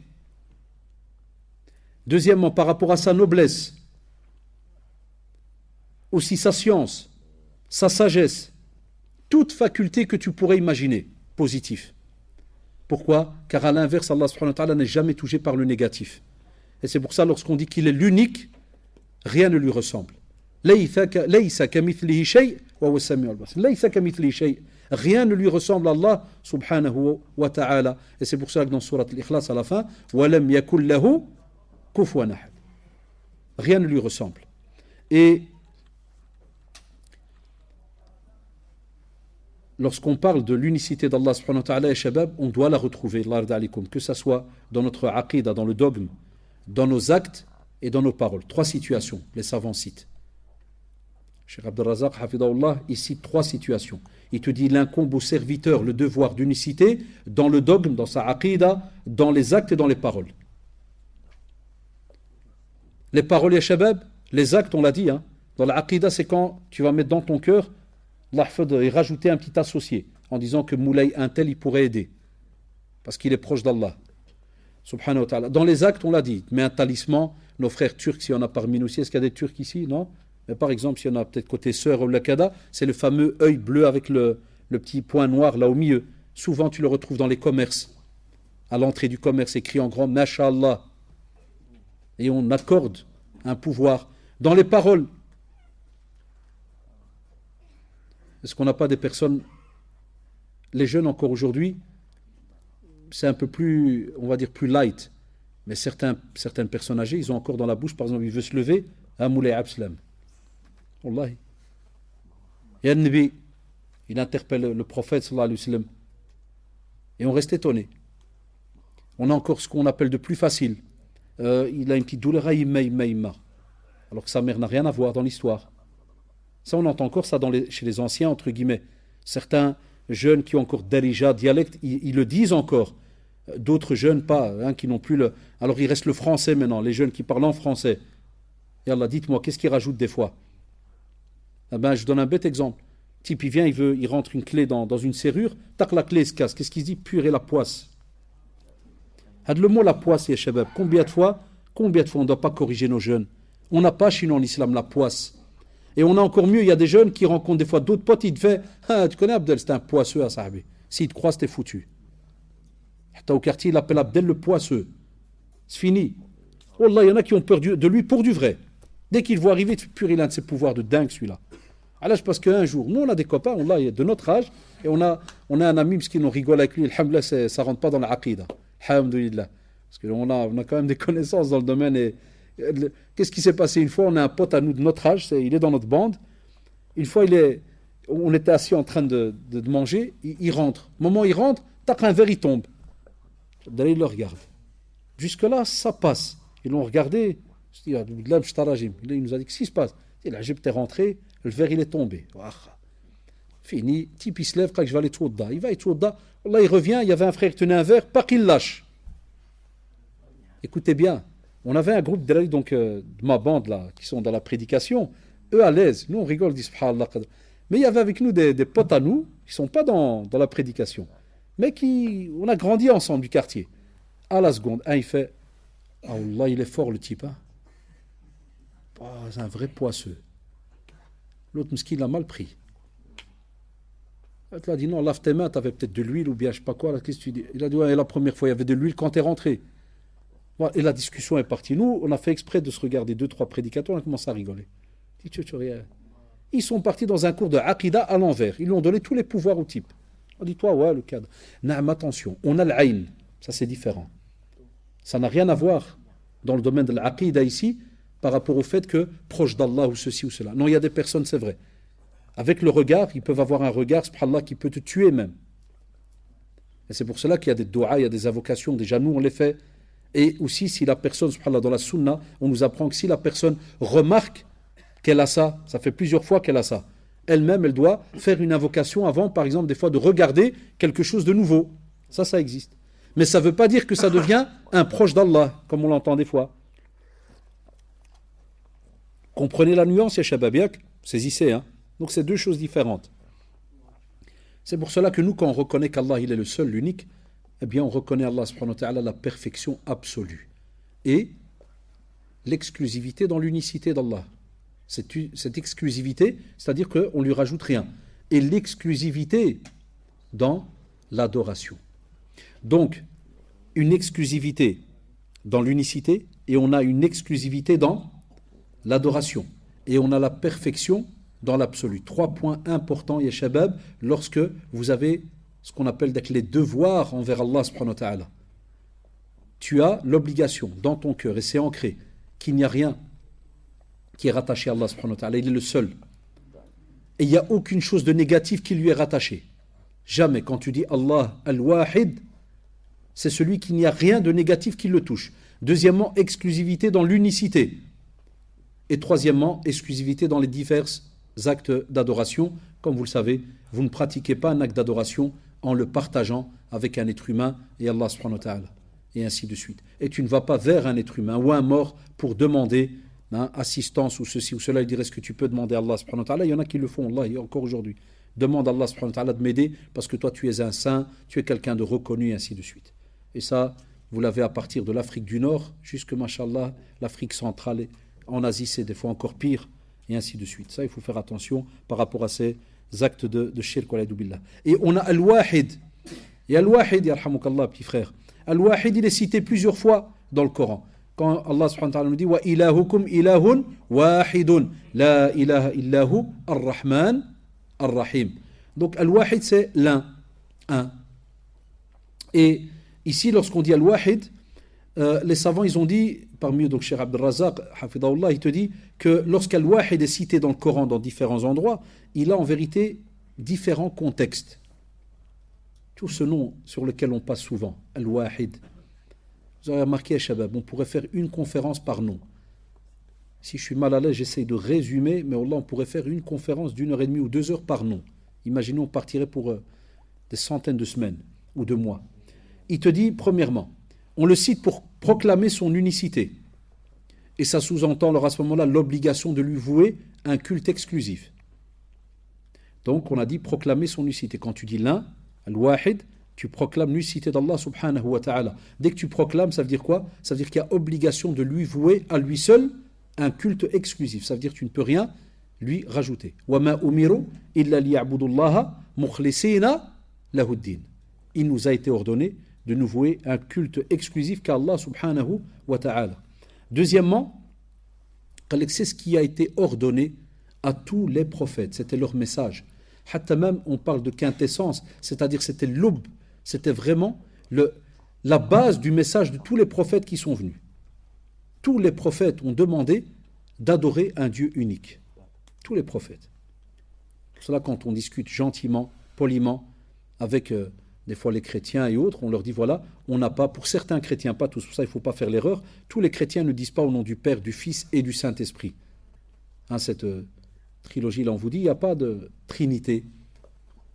Deuxièmement, par rapport à sa noblesse. Aussi sa science, sa sagesse. Toute faculté que tu pourrais imaginer, positif. Pourquoi? Car à l'inverse, Allah subhanahu wa ta'ala n'est jamais touché par le négatif. Et c'est pour ça, lorsqu'on dit qu'il est l'unique, rien ne lui ressemble. Rien ne lui ressemble à Allah subhanahu wa ta'ala. Et c'est pour ça que dans Surat Al-Ikhlas à la fin, وَلَمْ يَكُلْ لَهُ كُفُوًا أَحَدٌ. Rien ne lui ressemble. Et lorsqu'on parle de l'unicité d'Allah subhanahu wa ta'ala et Shabab, on doit la retrouver, que ce soit dans notre aqidah, dans le dogme, dans nos actes et dans nos paroles. 3 situations, les savants citent. Cheikh Abdel Razak, Hafidahullah, il cite 3 situations. Il te dit, il incombe au serviteur le devoir d'unicité dans le dogme, dans sa aqidah, dans les actes et dans les paroles. Les paroles et Shabab, les actes, on l'a dit, hein, dans la aqidah, c'est quand tu vas mettre dans ton cœur et rajouter un petit associé en disant que Moulay un tel il pourrait aider parce qu'il est proche d'Allah subhanahu wa ta'ala. Dans les actes on l'a dit, mais un talisman, nos frères turcs, s'il y en a parmi nous aussi, est-ce qu'il y a des turcs ici? Non. Mais par exemple, s'il y en a peut-être côté sœur ou lakada, c'est le fameux œil bleu avec le petit point noir là au milieu. Souvent tu le retrouves dans les commerces, à l'entrée du commerce écrit en grand Masha'Allah, et on accorde un pouvoir. Dans les paroles, est-ce qu'on n'a pas des personnes, les jeunes encore aujourd'hui, c'est un peu plus, on va dire plus light, mais certaines personnes âgées, ils ont encore dans la bouche, par exemple, il veut se lever, un moulay abslam. Wallahi. Et Nabi, il interpelle le prophète sallallahu alayhi wa sallam, et on reste étonné. On a encore ce qu'on appelle de plus facile. Il a une petite douleur, alors que sa mère n'a rien à voir dans l'histoire. Ça, on entend encore ça chez les anciens, entre guillemets. Certains jeunes qui ont encore darija, dialecte, ils le disent encore. D'autres jeunes, pas, hein, qui n'ont plus le... Alors, il reste le français maintenant, les jeunes qui parlent en français. Et Allah, dites-moi, qu'est-ce qu'ils rajoutent des fois? Eh ben, je donne un bête exemple. Le type, il vient, il rentre une clé dans une serrure, tac, la clé se casse. Qu'est-ce qu'il se dit? Purer la poisse. Le mot la poisse, ya shabab, combien de fois on ne doit pas corriger nos jeunes? On n'a pas chez nous en islam la poisse. Et on a encore mieux, il y a des jeunes qui rencontrent des fois d'autres potes, ils te font ah, tu connais Abdel, c'est un poisseux à sahabi. S'il te croise, t'es foutu. Au quartier, il appelle Abdel le poisseux. C'est fini. Wallah, il y en a qui ont peur de lui pour du vrai. Dès qu'il voit arriver, pur, il a un de ses pouvoirs de dingue celui-là. Alors, parce qu'un jour, nous on a des copains, on l'a de notre âge, et on a un ami, parce qu'il nous rigole avec lui, alhamdoulilah, ça ne rentre pas dans la aqidah. Alhamdoulilah. Parce qu'on a quand même des connaissances dans le domaine. Et qu'est-ce qui s'est passé une fois? On a un pote à nous de notre âge, il est dans notre bande. Une fois, on était assis en train de manger, il rentre. Au moment où il rentre, tac, un verre, il tombe. D'ailleurs, il le regarde. Jusque-là, ça passe. Ils l'ont regardé. Il nous a dit, qu'est-ce qui se passe? Il a dit, t'es rentré, le verre, il est tombé. Fini, type, il se lève, quand je vais aller tout dedans. Il va tout dedans. Là, il revient, il y avait un frère qui tenait un verre, pas qu'il lâche. Écoutez bien, on avait un groupe de ma bande là, qui sont dans la prédication, eux à l'aise, nous on rigole, on dit subhanallah. Mais il y avait avec nous des potes à nous, qui ne sont pas dans la prédication, mais on a grandi ensemble du quartier. À la seconde, un il fait, ah Allah, il est fort le type, hein. Oh, c'est un vrai poisseux. L'autre mesquin l'a mal pris. Il a dit non, lave tes mains, tu avais peut-être de l'huile ou bien je sais pas quoi, là, qu'est-ce que tu dis? Il a dit ouais, la première fois il y avait de l'huile quand tu es rentré. Voilà, et la discussion est partie. Nous, on a fait exprès de se regarder 2-3 prédicateurs, on a commencé à rigoler. Ils sont partis dans un cours de Aqidah à l'envers. Ils lui ont donné tous les pouvoirs au type. On dit, toi, ouais, le cadre. Naam, attention, on a l'aïn. Ça, c'est différent. Ça n'a rien à voir dans le domaine de l'Aqidah ici, par rapport au fait que proche d'Allah ou ceci ou cela. Non, il y a des personnes, c'est vrai. Avec le regard, ils peuvent avoir un regard, subhanallah, qui peut te tuer même. Et c'est pour cela qu'il y a des doigts, il y a des invocations. Déjà, nous, on les fait. Et aussi, si la personne, subhanallah, dans la sunna, on nous apprend que si la personne remarque qu'elle a ça, ça fait plusieurs fois qu'elle a ça, elle-même, elle doit faire une invocation avant, par exemple, des fois, de regarder quelque chose de nouveau. Ça existe. Mais ça ne veut pas dire que ça devient un proche d'Allah, comme on l'entend des fois. Comprenez la nuance, ya Shababiak, saisissez, hein. Donc c'est deux choses différentes. C'est pour cela que nous, quand on reconnaît qu'Allah, il est le seul, l'unique, eh bien, on reconnaît Allah, subhanahu wa ta'ala, la perfection absolue. Et l'exclusivité dans l'unicité d'Allah. Cette exclusivité, c'est-à-dire qu'on ne lui rajoute rien. Et l'exclusivité dans l'adoration. Donc, une exclusivité dans l'unicité, et on a une exclusivité dans l'adoration. Et on a la perfection dans l'absolu. 3 points importants, ya shabab, lorsque vous avez ce qu'on appelle les devoirs envers Allah subhanahu wa ta'ala. Tu as l'obligation dans ton cœur, et c'est ancré, qu'il n'y a rien qui est rattaché à Allah subhanahu wa ta'ala. Il est le seul. Et il n'y a aucune chose de négative qui lui est rattachée. Jamais. Quand tu dis Allah al-Wahid, c'est celui qui n'y a rien de négatif qui le touche. Deuxièmement, exclusivité dans l'unicité. Et troisièmement, exclusivité dans les divers actes d'adoration. Comme vous le savez, vous ne pratiquez pas un acte d'adoration en le partageant avec un être humain et Allah subhanahu wa ta'ala. Et ainsi de suite. Et tu ne vas pas vers un être humain ou un mort pour demander assistance ou ceci ou cela. Il dirait, est-ce que tu peux demander à Allah subhanahu wa ta'ala? Il y en a qui le font, Allah, et encore aujourd'hui. Demande à Allah subhanahu wa ta'ala de m'aider parce que toi tu es un saint, tu es quelqu'un de reconnu et ainsi de suite. Et ça, vous l'avez à partir de l'Afrique du Nord jusque, machallah, l'Afrique centrale. En Asie, c'est des fois encore pire, et ainsi de suite. Ça, il faut faire attention par rapport à ces actes de shirk. Et on a Al-Wahid. Et Al-Wahid, yarhamukallah, petit frère. Al-Wahid, il est cité plusieurs fois dans le Coran. Quand Allah subhanahu wa ta'ala nous dit Wa ilahukum ilahun wahidun, la ilaha illahu ar-Rahman ar-Rahim. Donc Al-Wahid, c'est l'un, un. Et ici, lorsqu'on dit Al-Wahid, les savants, ils ont dit, parmi eux, donc Cheikh Abdel Razak, Hafidahullah, il te dit que lorsqu'Al-Wahid est cité dans le Coran dans différents endroits, il a en vérité différents contextes. Tout ce nom sur lequel on passe souvent, Al-Wahid. Vous avez remarqué, Shabab, on pourrait faire une conférence par nom. Si je suis mal à l'aise, j'essaye de résumer, mais Allah, on pourrait faire une conférence d'1h30 ou 2 heures par nom. Imaginez, on partirait pour des centaines de semaines ou de mois. Il te dit, premièrement, on le cite pour proclamer son unicité. Et ça sous-entend alors à ce moment-là l'obligation de lui vouer un culte exclusif. Donc on a dit proclamer son unicité. Quand tu dis l'un, al-Wahid, tu proclames l'unicité d'Allah subhanahu wa ta'ala. Dès que tu proclames, ça veut dire quoi? Ça veut dire qu'il y a obligation de lui vouer à lui seul un culte exclusif. Ça veut dire que tu ne peux rien lui rajouter. وَمَا أُمِرُوا إِلَّا لِيَعْبُدُوا اللَّهَ مُخْلِصِينَ لَهُ الدِّينَ. Il nous a été ordonné de nous vouer un culte exclusif qu'à Allah subhanahu wa ta'ala. Deuxièmement, c'est ce qui a été ordonné à tous les prophètes. C'était leur message. Hatta même, on parle de quintessence, c'est-à-dire c'était l'aube, c'était vraiment la base du message de tous les prophètes qui sont venus. Tous les prophètes ont demandé d'adorer un Dieu unique. Tous les prophètes. Pour cela, quand on discute gentiment, poliment, avec des fois les chrétiens et autres, on leur dit voilà, on n'a pas, pour certains chrétiens, pas tous, pour ça il ne faut pas faire l'erreur, tous les chrétiens ne disent pas au nom du Père, du Fils et du Saint-Esprit. Cette trilogie, là on vous dit, il n'y a pas de trinité.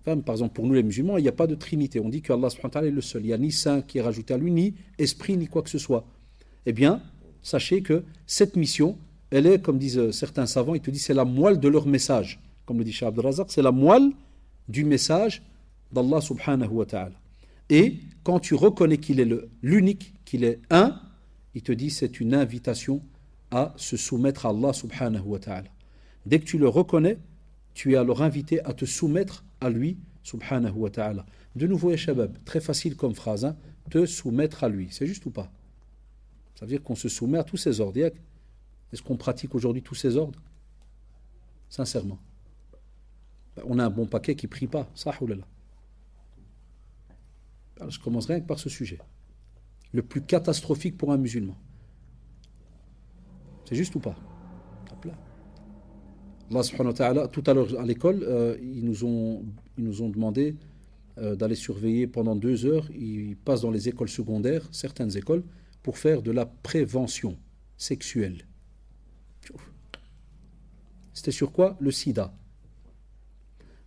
Enfin, par exemple, pour nous les musulmans, il n'y a pas de trinité. On dit que Allah subhanahu wa ta'ala est le seul. Il n'y a ni saint qui est rajouté à lui, ni esprit, ni quoi que ce soit. Eh bien, sachez que cette mission, elle est, comme disent certains savants, ils te disent, c'est la moelle de leur message. Comme le dit Cheikh Abdel Razak, c'est la moelle du message d'Allah subhanahu wa ta'ala. Et quand tu reconnais qu'il est l'unique, qu'il est un, il te dit, c'est une invitation à se soumettre à Allah subhanahu wa ta'ala. Dès que tu le reconnais, tu es alors invité à te soumettre à lui subhanahu wa ta'ala. De nouveau, ya shabab, très facile comme phrase, te soumettre à lui. C'est juste ou pas? Ça veut dire qu'on se soumet à tous ces ordres. Est-ce qu'on pratique aujourd'hui tous ces ordres? Sincèrement. On a un bon paquet qui ne prie pas. Ça, oulala. Alors, je commence rien que par ce sujet. Le plus catastrophique pour un musulman. C'est juste ou pas? Hop là. Allah subhanahu wa ta'ala, tout à l'heure à l'école, ils nous ont demandé d'aller surveiller pendant 2 heures. Ils passent dans les écoles secondaires, certaines écoles, pour faire de la prévention sexuelle. C'était sur quoi? Le sida.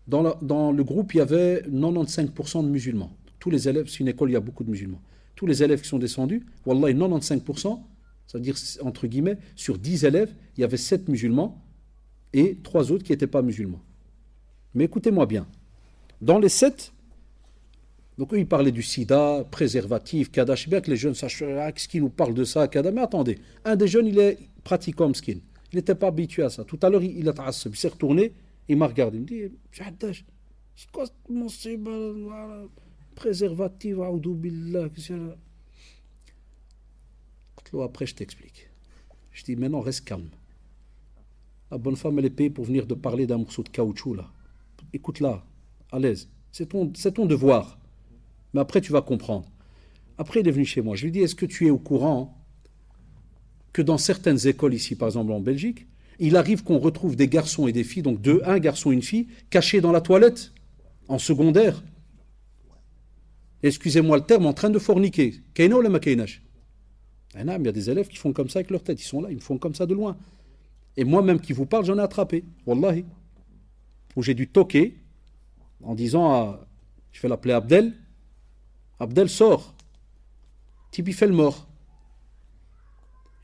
Dans le groupe, il y avait 95% de musulmans. Tous les élèves, c'est une école, il y a beaucoup de musulmans. Tous les élèves qui sont descendus, Wallah, 95%, c'est-à-dire, entre guillemets, sur 10 élèves, il y avait 7 musulmans et 3 autres qui n'étaient pas musulmans. Mais écoutez-moi bien. Dans les 7, donc eux, ils parlaient du sida, préservatif, kada. Je sais bien que les jeunes sachent ce qu'ils nous parlent de ça, kada. Mais attendez, un des jeunes, il est pratiquant skin. Il n'était pas habitué à ça. Tout à l'heure, il s'est retourné, il m'a regardé. Il me dit, Jahdash, c'est quoi mon sida, préservatif, aoudou billah. Après, je t'explique. Je dis, maintenant, reste calme. La bonne femme, elle est payée pour venir de parler d'un morceau de caoutchouc, là. Écoute-la, à l'aise. C'est ton devoir. Mais après, tu vas comprendre. Après, il est venu chez moi. Je lui ai dit, est-ce que tu es au courant que dans certaines écoles ici, par exemple en Belgique, il arrive qu'on retrouve des garçons et des filles, donc un garçon et une fille, cachés dans la toilette, en secondaire. Excusez-moi le terme, en train de forniquer. Kaina ou la kainash? Il y a des élèves qui font comme ça avec leur tête. Ils sont là, ils me font comme ça de loin. Et moi-même qui vous parle, j'en ai attrapé. Wallahi. Où j'ai dû toquer en disant, je vais l'appeler Abdel. Abdel, sort. Tibi fait le mort.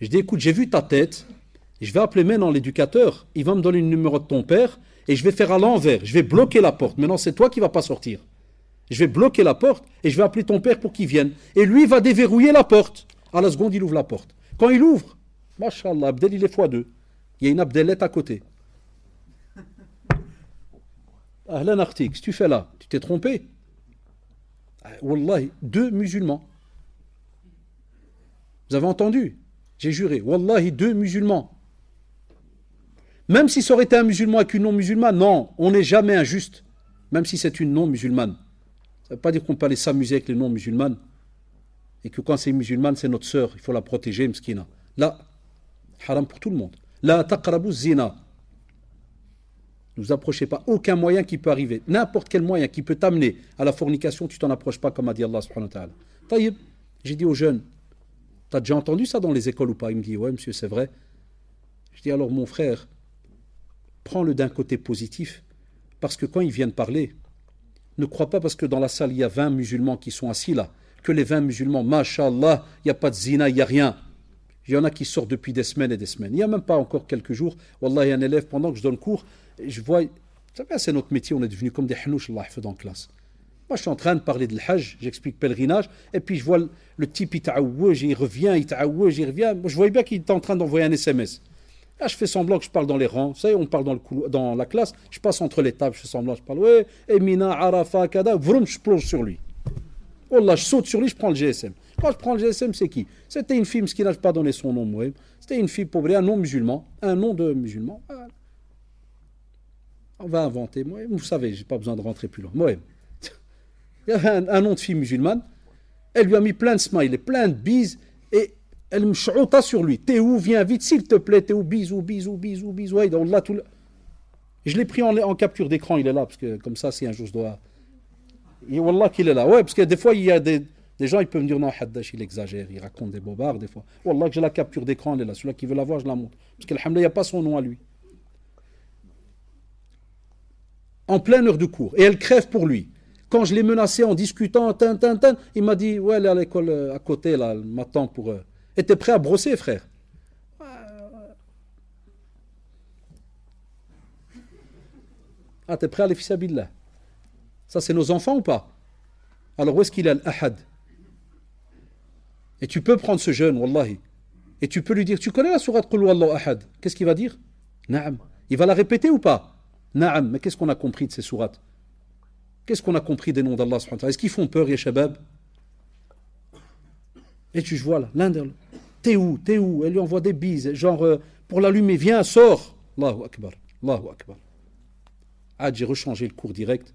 Je dis, écoute, j'ai vu ta tête. Je vais appeler maintenant l'éducateur. Il va me donner le numéro de ton père. Et je vais faire à l'envers. Je vais bloquer la porte. Maintenant, c'est toi qui ne vas pas sortir. Je vais bloquer la porte et je vais appeler ton père pour qu'il vienne. Et lui, il va déverrouiller la porte. À la seconde, il ouvre la porte. Quand il ouvre, Masha'Allah, Abdel, il est x2. Il y a une Abdelette à côté. Ahlan Artik, qu'est-ce que tu fais là? Tu t'es trompé? Wallahi, 2 musulmans. Vous avez entendu? J'ai juré. Wallahi, 2 musulmans. Même si ça aurait été un musulman avec une non-musulmane, non, on n'est jamais injuste. Même si c'est une non-musulmane. Ça ne veut pas dire qu'on peut aller s'amuser avec les non-musulmanes. Et que quand c'est une musulmane, c'est notre sœur. Il faut la protéger, mskina. Là, haram pour tout le monde. La taqrabu zina. Ne vous approchez pas. Aucun moyen qui peut arriver. N'importe quel moyen qui peut t'amener à la fornication, tu t'en approches pas, comme a dit Allah subhanahu wa ta'ala. Taïb, j'ai dit aux jeunes, t'as déjà entendu ça dans les écoles ou pas? Il me dit, ouais monsieur, c'est vrai. Je dis, alors mon frère, prends-le d'un côté positif, parce que quand ils viennent parler, ne crois pas parce que dans la salle, il y a 20 musulmans qui sont assis là, que les 20 musulmans, masha'Allah, il n'y a pas de zina, il n'y a rien. Il y en a qui sortent depuis des semaines et des semaines. Il n'y a même pas encore quelques jours. Wallah, il y a un élève, pendant que je donne cours, je vois, vous savez, c'est notre métier, on est devenu comme des hanouches, Allah fait dans la classe. Moi, je suis en train de parler de l'hajj, j'explique pèlerinage, et puis je vois le type, il ta'awwaj, il revient, il ta'awwaj, il revient. Moi, je voyais bien qu'il était en train d'envoyer un SMS. Là, je fais semblant que je parle dans les rangs. Vous savez, on parle dans la classe, je passe entre les tables, je fais semblant, je parle, ouais, Emina, Arafa, Kada, vroom, je plonge sur lui. Wallah, je saute sur lui, je prends le GSM. Quand je prends le GSM, c'est qui? C'était une fille qui n'a pas donné son nom, moi. C'était une fille pauvre, un nom musulman, un nom de musulman. Voilà. On va inventer, moi. Vous savez, j'ai pas besoin de rentrer plus loin. Moi, il y avait un nom de fille musulmane. Elle lui a mis plein de smileys, plein de bises, et elle me chouta sur lui. T'es où? Viens vite, s'il te plaît. T'es où? Bisous, bisous, bisous, bisous. Ouais, Allah, tout le... Je l'ai pris en capture d'écran, il est là, parce que comme ça, si un jour je dois... Et Wallah qu'il est là. Ouais, parce que des fois, il y a des gens, ils peuvent me dire, non, Haddash, il exagère, il raconte des bobards, des fois. Wallah, que j'ai la capture d'écran, elle est là. Celui qui veut la voir, je la montre. Parce qu'alhamdoulilah, il n'y a pas son nom à lui. En pleine heure de cours. Et elle crève pour lui. Quand je l'ai menacé en discutant, il m'a dit, ouais, elle est à l'école à côté, là, elle m'attend pour... Et t'es prêt à brosser, frère? Ah, t'es prêt à l'efficer billah? Ça, c'est nos enfants ou pas? Alors, où est-ce qu'il est, l'ahad? Et tu peux prendre ce jeune, wallahi, et tu peux lui dire, tu connais la sourate Qul Huwallahu ahad? Qu'est-ce qu'il va dire? Naam. Il va la répéter ou pas? Naam. Mais qu'est-ce qu'on a compris de ces sourates? Qu'est-ce qu'on a compris des noms d'Allah subhanahu wa ta'ala? Est-ce qu'ils font peur, ya shabab? Et tu vois là, l'un de l'autre. T'es où? T'es où? Elle lui envoie des bises, genre pour l'allumer, viens, sors. Allahu Akbar, Allahu Akbar. Ah, j'ai rechangé le cours direct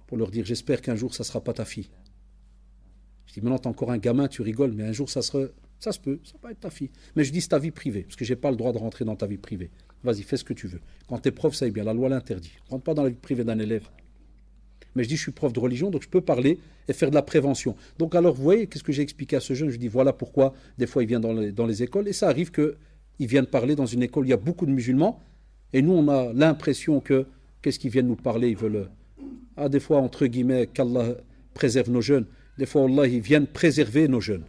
pour leur dire j'espère qu'un jour ça sera pas ta fille. Je dis maintenant t'es encore un gamin, tu rigoles, mais un jour ça se peut, ça va être ta fille. Mais je dis c'est ta vie privée, parce que j'ai pas le droit de rentrer dans ta vie privée. Vas-y, fais ce que tu veux. Quand t'es prof, ça y est bien, la loi l'interdit. Rentre pas dans la vie privée d'un élève. Mais je dis je suis prof de religion, donc je peux parler et faire de la prévention. Donc alors vous voyez, qu'est-ce que j'ai expliqué à ce jeune? Je dis voilà pourquoi des fois il vient dans les écoles, et ça arrive qu'il vienne parler dans une école où il y a beaucoup de musulmans, et nous on a l'impression que qu'est-ce qu'ils viennent nous parler, ils veulent des fois entre guillemets qu'Allah préserve nos jeunes, des fois Allah ils viennent préserver nos jeunes.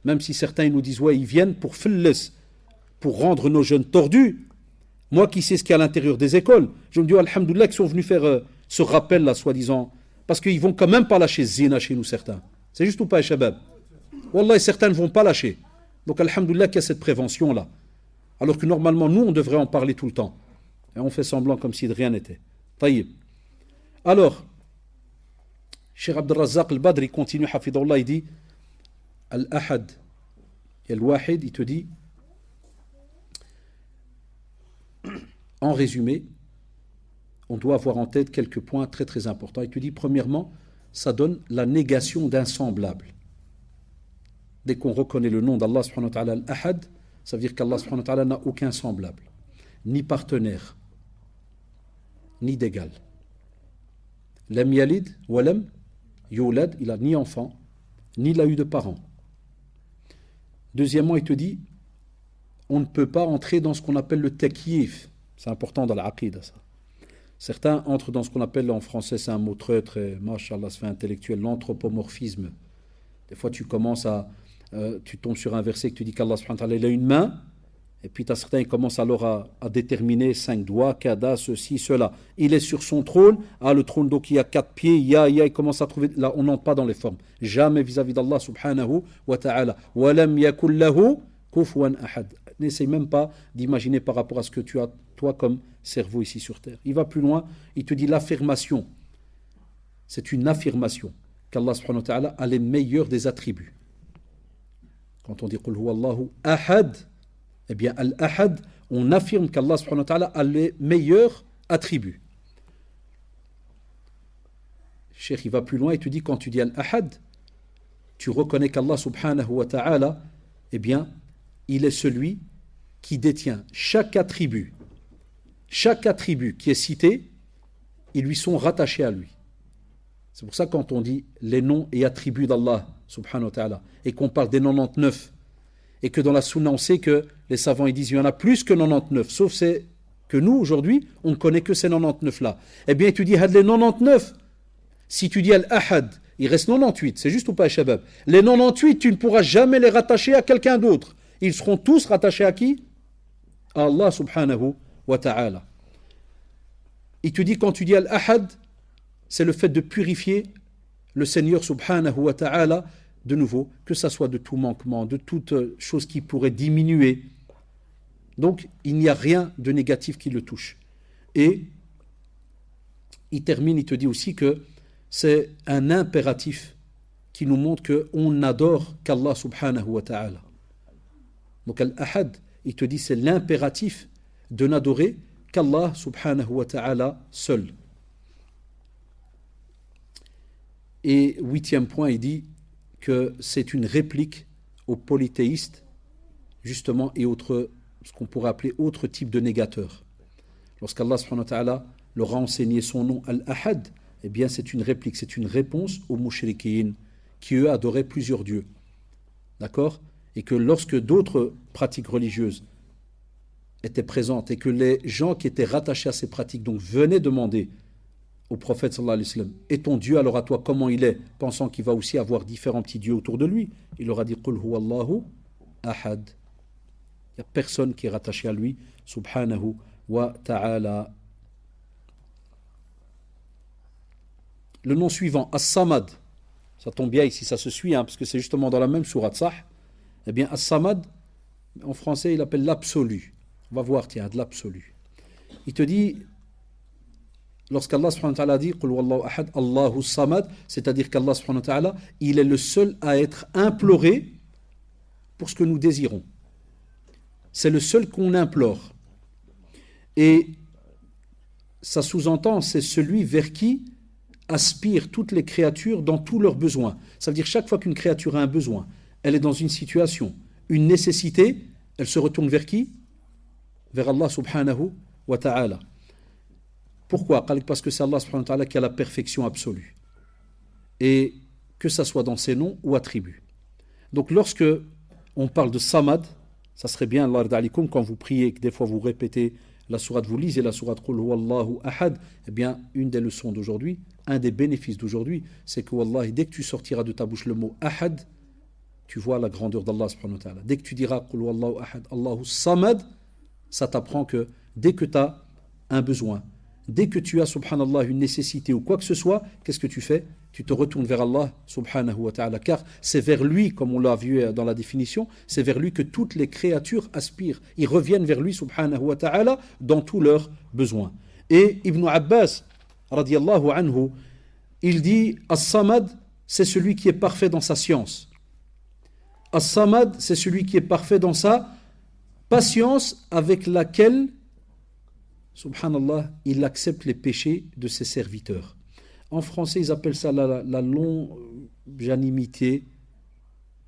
Même si certains ils nous disent ouais ils viennent pour filles, pour rendre nos jeunes tordus. Moi qui sais ce qu'il y a à l'intérieur des écoles, je me dis alhamdoulilah qu'ils sont venus faire ce rappel là soi-disant, parce qu'ils vont quand même pas lâcher zina chez nous certains. C'est juste ou pas shabab? Wallah certains ne vont pas lâcher. Donc alhamdoulilah qu'il y a cette prévention là. Alors que normalement nous on devrait en parler tout le temps. Et on fait semblant comme si de rien n'était. Taïb. Alors, Cheikh Abdelrazaq al-Badr, il continue, Hafidullah, il dit Al-Ahad et Al-Wahid, il te dit en résumé, on doit avoir en tête quelques points très très importants. Il te dit, premièrement, ça donne la négation d'un semblable. Dès qu'on reconnaît le nom d'Allah subhanahu wa ta'ala Al-Ahad, ça veut dire qu'Allah subhanahu wa ta'ala n'a aucun semblable, ni partenaire, ni d'égal. Lam yalid wa lam yulad, il a ni enfant, ni il a eu de parents. Deuxièmement, il te dit, on ne peut pas entrer dans ce qu'on appelle le takyif. C'est important dans l'aqida, ça. Certains entrent dans ce qu'on appelle en français, c'est un mot très très, mashallah, ça fait intellectuel, l'anthropomorphisme. Des fois, tu commences tu tombes sur un verset que tu dis qu'Allah subhanahu wa ta'ala, il a une main, et puis tu as certains qui commencent alors à déterminer 5 doigts, kada, ceci, cela. Il est sur son trône, le trône donc il y a 4 pieds, il commence à trouver, là on n'entre pas dans les formes. Jamais vis-à-vis d'Allah subhanahu wa ta'ala. Wa lam yakul lahu kufuwan ahad. N'essaye même pas d'imaginer par rapport à ce que tu as, toi, comme cerveau ici sur terre. Il va plus loin, il te dit l'affirmation. C'est une affirmation qu'Allah subhanahu wa ta'ala a les meilleurs des attributs. Quand on dit Qul huwa Allahu ahad, eh bien al-ahad, on affirme qu'Allah subhanahu wa ta'ala a les meilleurs attributs. Cheikh, il va plus loin, il te dit quand tu dis al-ahad, tu reconnais qu'Allah subhanahu wa ta'ala, eh bien, il est celui qui détient chaque attribut qui est cité, ils lui sont rattachés à lui. C'est pour ça quand on dit les noms et attributs d'Allah subhanahu wa ta'ala et qu'on parle des 99 et que dans la sunna on sait que les savants ils disent il y en a plus que 99, sauf c'est que nous aujourd'hui on ne connaît que ces 99 là. Eh bien tu dis had les 99, si tu dis al-ahad il reste 98, c'est juste ou pas shabab? Les 98 tu ne pourras jamais les rattacher à quelqu'un d'autre. Ils seront tous rattachés à qui? À Allah subhanahu wa ta'ala. Il te dit quand tu dis al-ahad, c'est le fait de purifier le Seigneur subhanahu wa ta'ala de nouveau, que ça soit de tout manquement, de toute chose qui pourrait diminuer. Donc il n'y a rien de négatif qui le touche. Et il termine, il te dit aussi que c'est un impératif qui nous montre qu'on n'adore qu'Allah subhanahu wa ta'ala. Donc al-ahad, il te dit c'est l'impératif de n'adorer qu'Allah subhanahu wa ta'ala seul. Et 8e point, il dit que c'est une réplique aux polythéistes, justement, et ce qu'on pourrait appeler autre type de négateurs. Lorsqu'Allah subhanahu wa ta'ala leur a enseigné son nom al-ahad, eh bien c'est une réplique, c'est une réponse aux mushrikin qui eux adoraient plusieurs dieux. D'accord? Et que lorsque d'autres pratiques religieuses étaient présentes et que les gens qui étaient rattachés à ces pratiques donc venaient demander au prophète sallallahu alayhi wa sallam, et ton Dieu alors à toi comment il est, pensant qu'il va aussi avoir différents petits dieux autour de lui, il leur a dit Qul huwa Allahu ahad. Il n'y a personne qui est rattaché à lui subhanahu wa ta'ala. Le nom suivant, As-Samad, ça tombe bien ici, ça se suit parce que c'est justement dans la même sourate Sah. Eh bien As-Samad en français il appelle l'absolu. On va voir, tiens, de l'absolu. Il te dit, lorsqu'Allah subhanahu wa ta'ala dit Qul wallahu ahad, Allahu samad, c'est-à-dire qu'Allah subhanahu wa ta'ala, il est le seul à être imploré pour ce que nous désirons. C'est le seul qu'on implore. Et ça sous-entend, c'est celui vers qui aspirent toutes les créatures dans tous leurs besoins. Ça veut dire chaque fois qu'une créature a un besoin, elle est dans une situation, une nécessité, elle se retourne vers qui? Vers Allah subhanahu wa ta'ala. Pourquoi? Parce que c'est Allah subhanahu wa ta'ala qui a la perfection absolue. Et que ça soit dans ses noms ou attributs. Donc lorsque on parle de Samad, ça serait bien, Allah d'alikum, quand vous priez, que des fois vous répétez la sourate, vous lisez la sourate Qul huwallahu ahad, eh bien, une des leçons d'aujourd'hui, un des bénéfices d'aujourd'hui, c'est que wallahi, dès que tu sortiras de ta bouche le mot ahad, tu vois la grandeur d'Allah subhanahu wa ta'ala. Dès que tu diras Qul huwallahu ahad, Allahu samad, ça t'apprend que dès que tu as un besoin, dès que tu as, subhanallah, une nécessité ou quoi que ce soit, qu'est-ce que tu fais? Tu te retournes vers Allah, subhanahu wa ta'ala, car c'est vers lui, comme on l'a vu dans la définition, c'est vers lui que toutes les créatures aspirent. Ils reviennent vers lui, subhanahu wa ta'ala, dans tous leurs besoins. Et Ibn Abbas, radiyallahu anhu, il dit, As-Samad, c'est celui qui est parfait dans sa science. As-Samad, c'est celui qui est parfait dans sa patience avec laquelle, subhanallah, il accepte les péchés de ses serviteurs. En français, ils appellent ça la longanimité,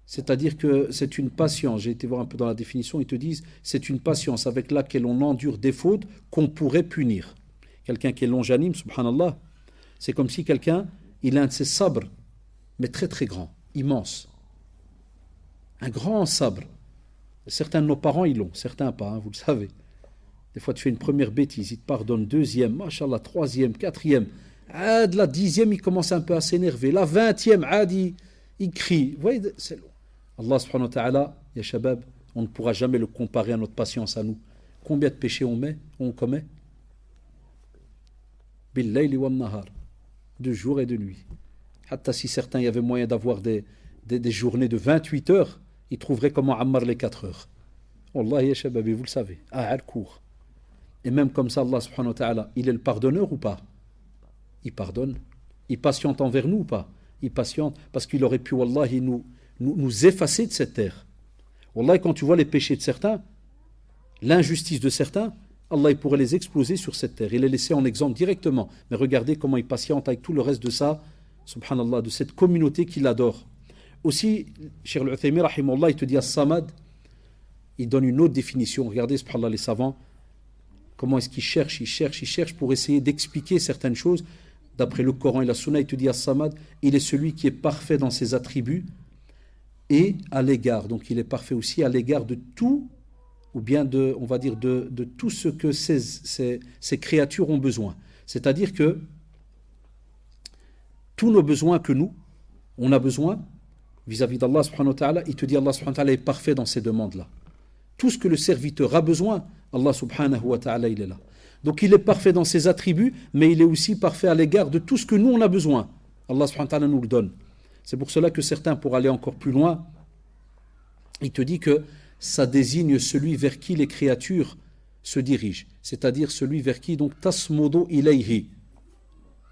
c'est-à-dire que c'est une patience. J'ai été voir un peu dans la définition, ils te disent c'est une patience avec laquelle on endure des fautes qu'on pourrait punir. Quelqu'un qui est longanime, subhanallah, c'est comme si quelqu'un, il a un de ses sabres, mais très très grand, immense. Un grand sabre. Certains de nos parents, ils l'ont, certains pas, hein, vous le savez. Des fois, tu fais une première bêtise, ils te pardonnent, deuxième, mashallah, troisième, quatrième. De la 10e, il commence un peu à s'énerver. La 20e, il crie. Vous voyez, c'est long. Allah subhanahu wa ta'ala, ya shabab, on ne pourra jamais le comparer à notre patience à nous. Combien de péchés on commet? Bil-layli wal-nahar. De jour et de nuit. Hatta si certains, il y avait moyen d'avoir des journées de 28 heures, ils trouveraient comment ammar les 4 heures. Wallah, ya shabab, vous le savez. Elle court. Et même comme ça, Allah subhanahu wa ta'ala, il est le pardonneur ou pas? Il pardonne. Il patiente envers nous ou pas? Il patiente parce qu'il aurait pu, wallahi, nous effacer de cette terre. Wallahi, quand tu vois les péchés de certains, l'injustice de certains, Allah il pourrait les exploser sur cette terre. Il les laisser en exemple directement. Mais regardez comment il patiente avec tout le reste de ça, subhanallah, de cette communauté qu'il adore. Aussi, Cheikh al-Uthaymi, rahimahullah, il te dit as-Samad, il donne une autre définition. Regardez, subhanallah, les savants, comment est-ce qu'ils cherchent? Ils cherchent pour essayer d'expliquer certaines choses. D'après le Coran et la Sunna, il te dit As-Samad, il est celui qui est parfait dans ses attributs et à l'égard. Donc il est parfait aussi à l'égard de tout, ou bien on va dire de tout ce que ces créatures ont besoin. C'est-à-dire que tous nos besoins que nous, on a besoin vis-à-vis d'Allah subhanahu wa ta'ala, il te dit Allah subhanahu wa ta'ala est parfait dans ces demandes-là. Tout ce que le serviteur a besoin, Allah subhanahu wa ta'ala, il est là. Donc il est parfait dans ses attributs, mais il est aussi parfait à l'égard de tout ce que nous on a besoin. Allah subhanahu wa ta'ala nous le donne. C'est pour cela que certains, pour aller encore plus loin, il te dit que ça désigne celui vers qui les créatures se dirigent. C'est-à-dire celui vers qui, donc, tasmudu ilayhi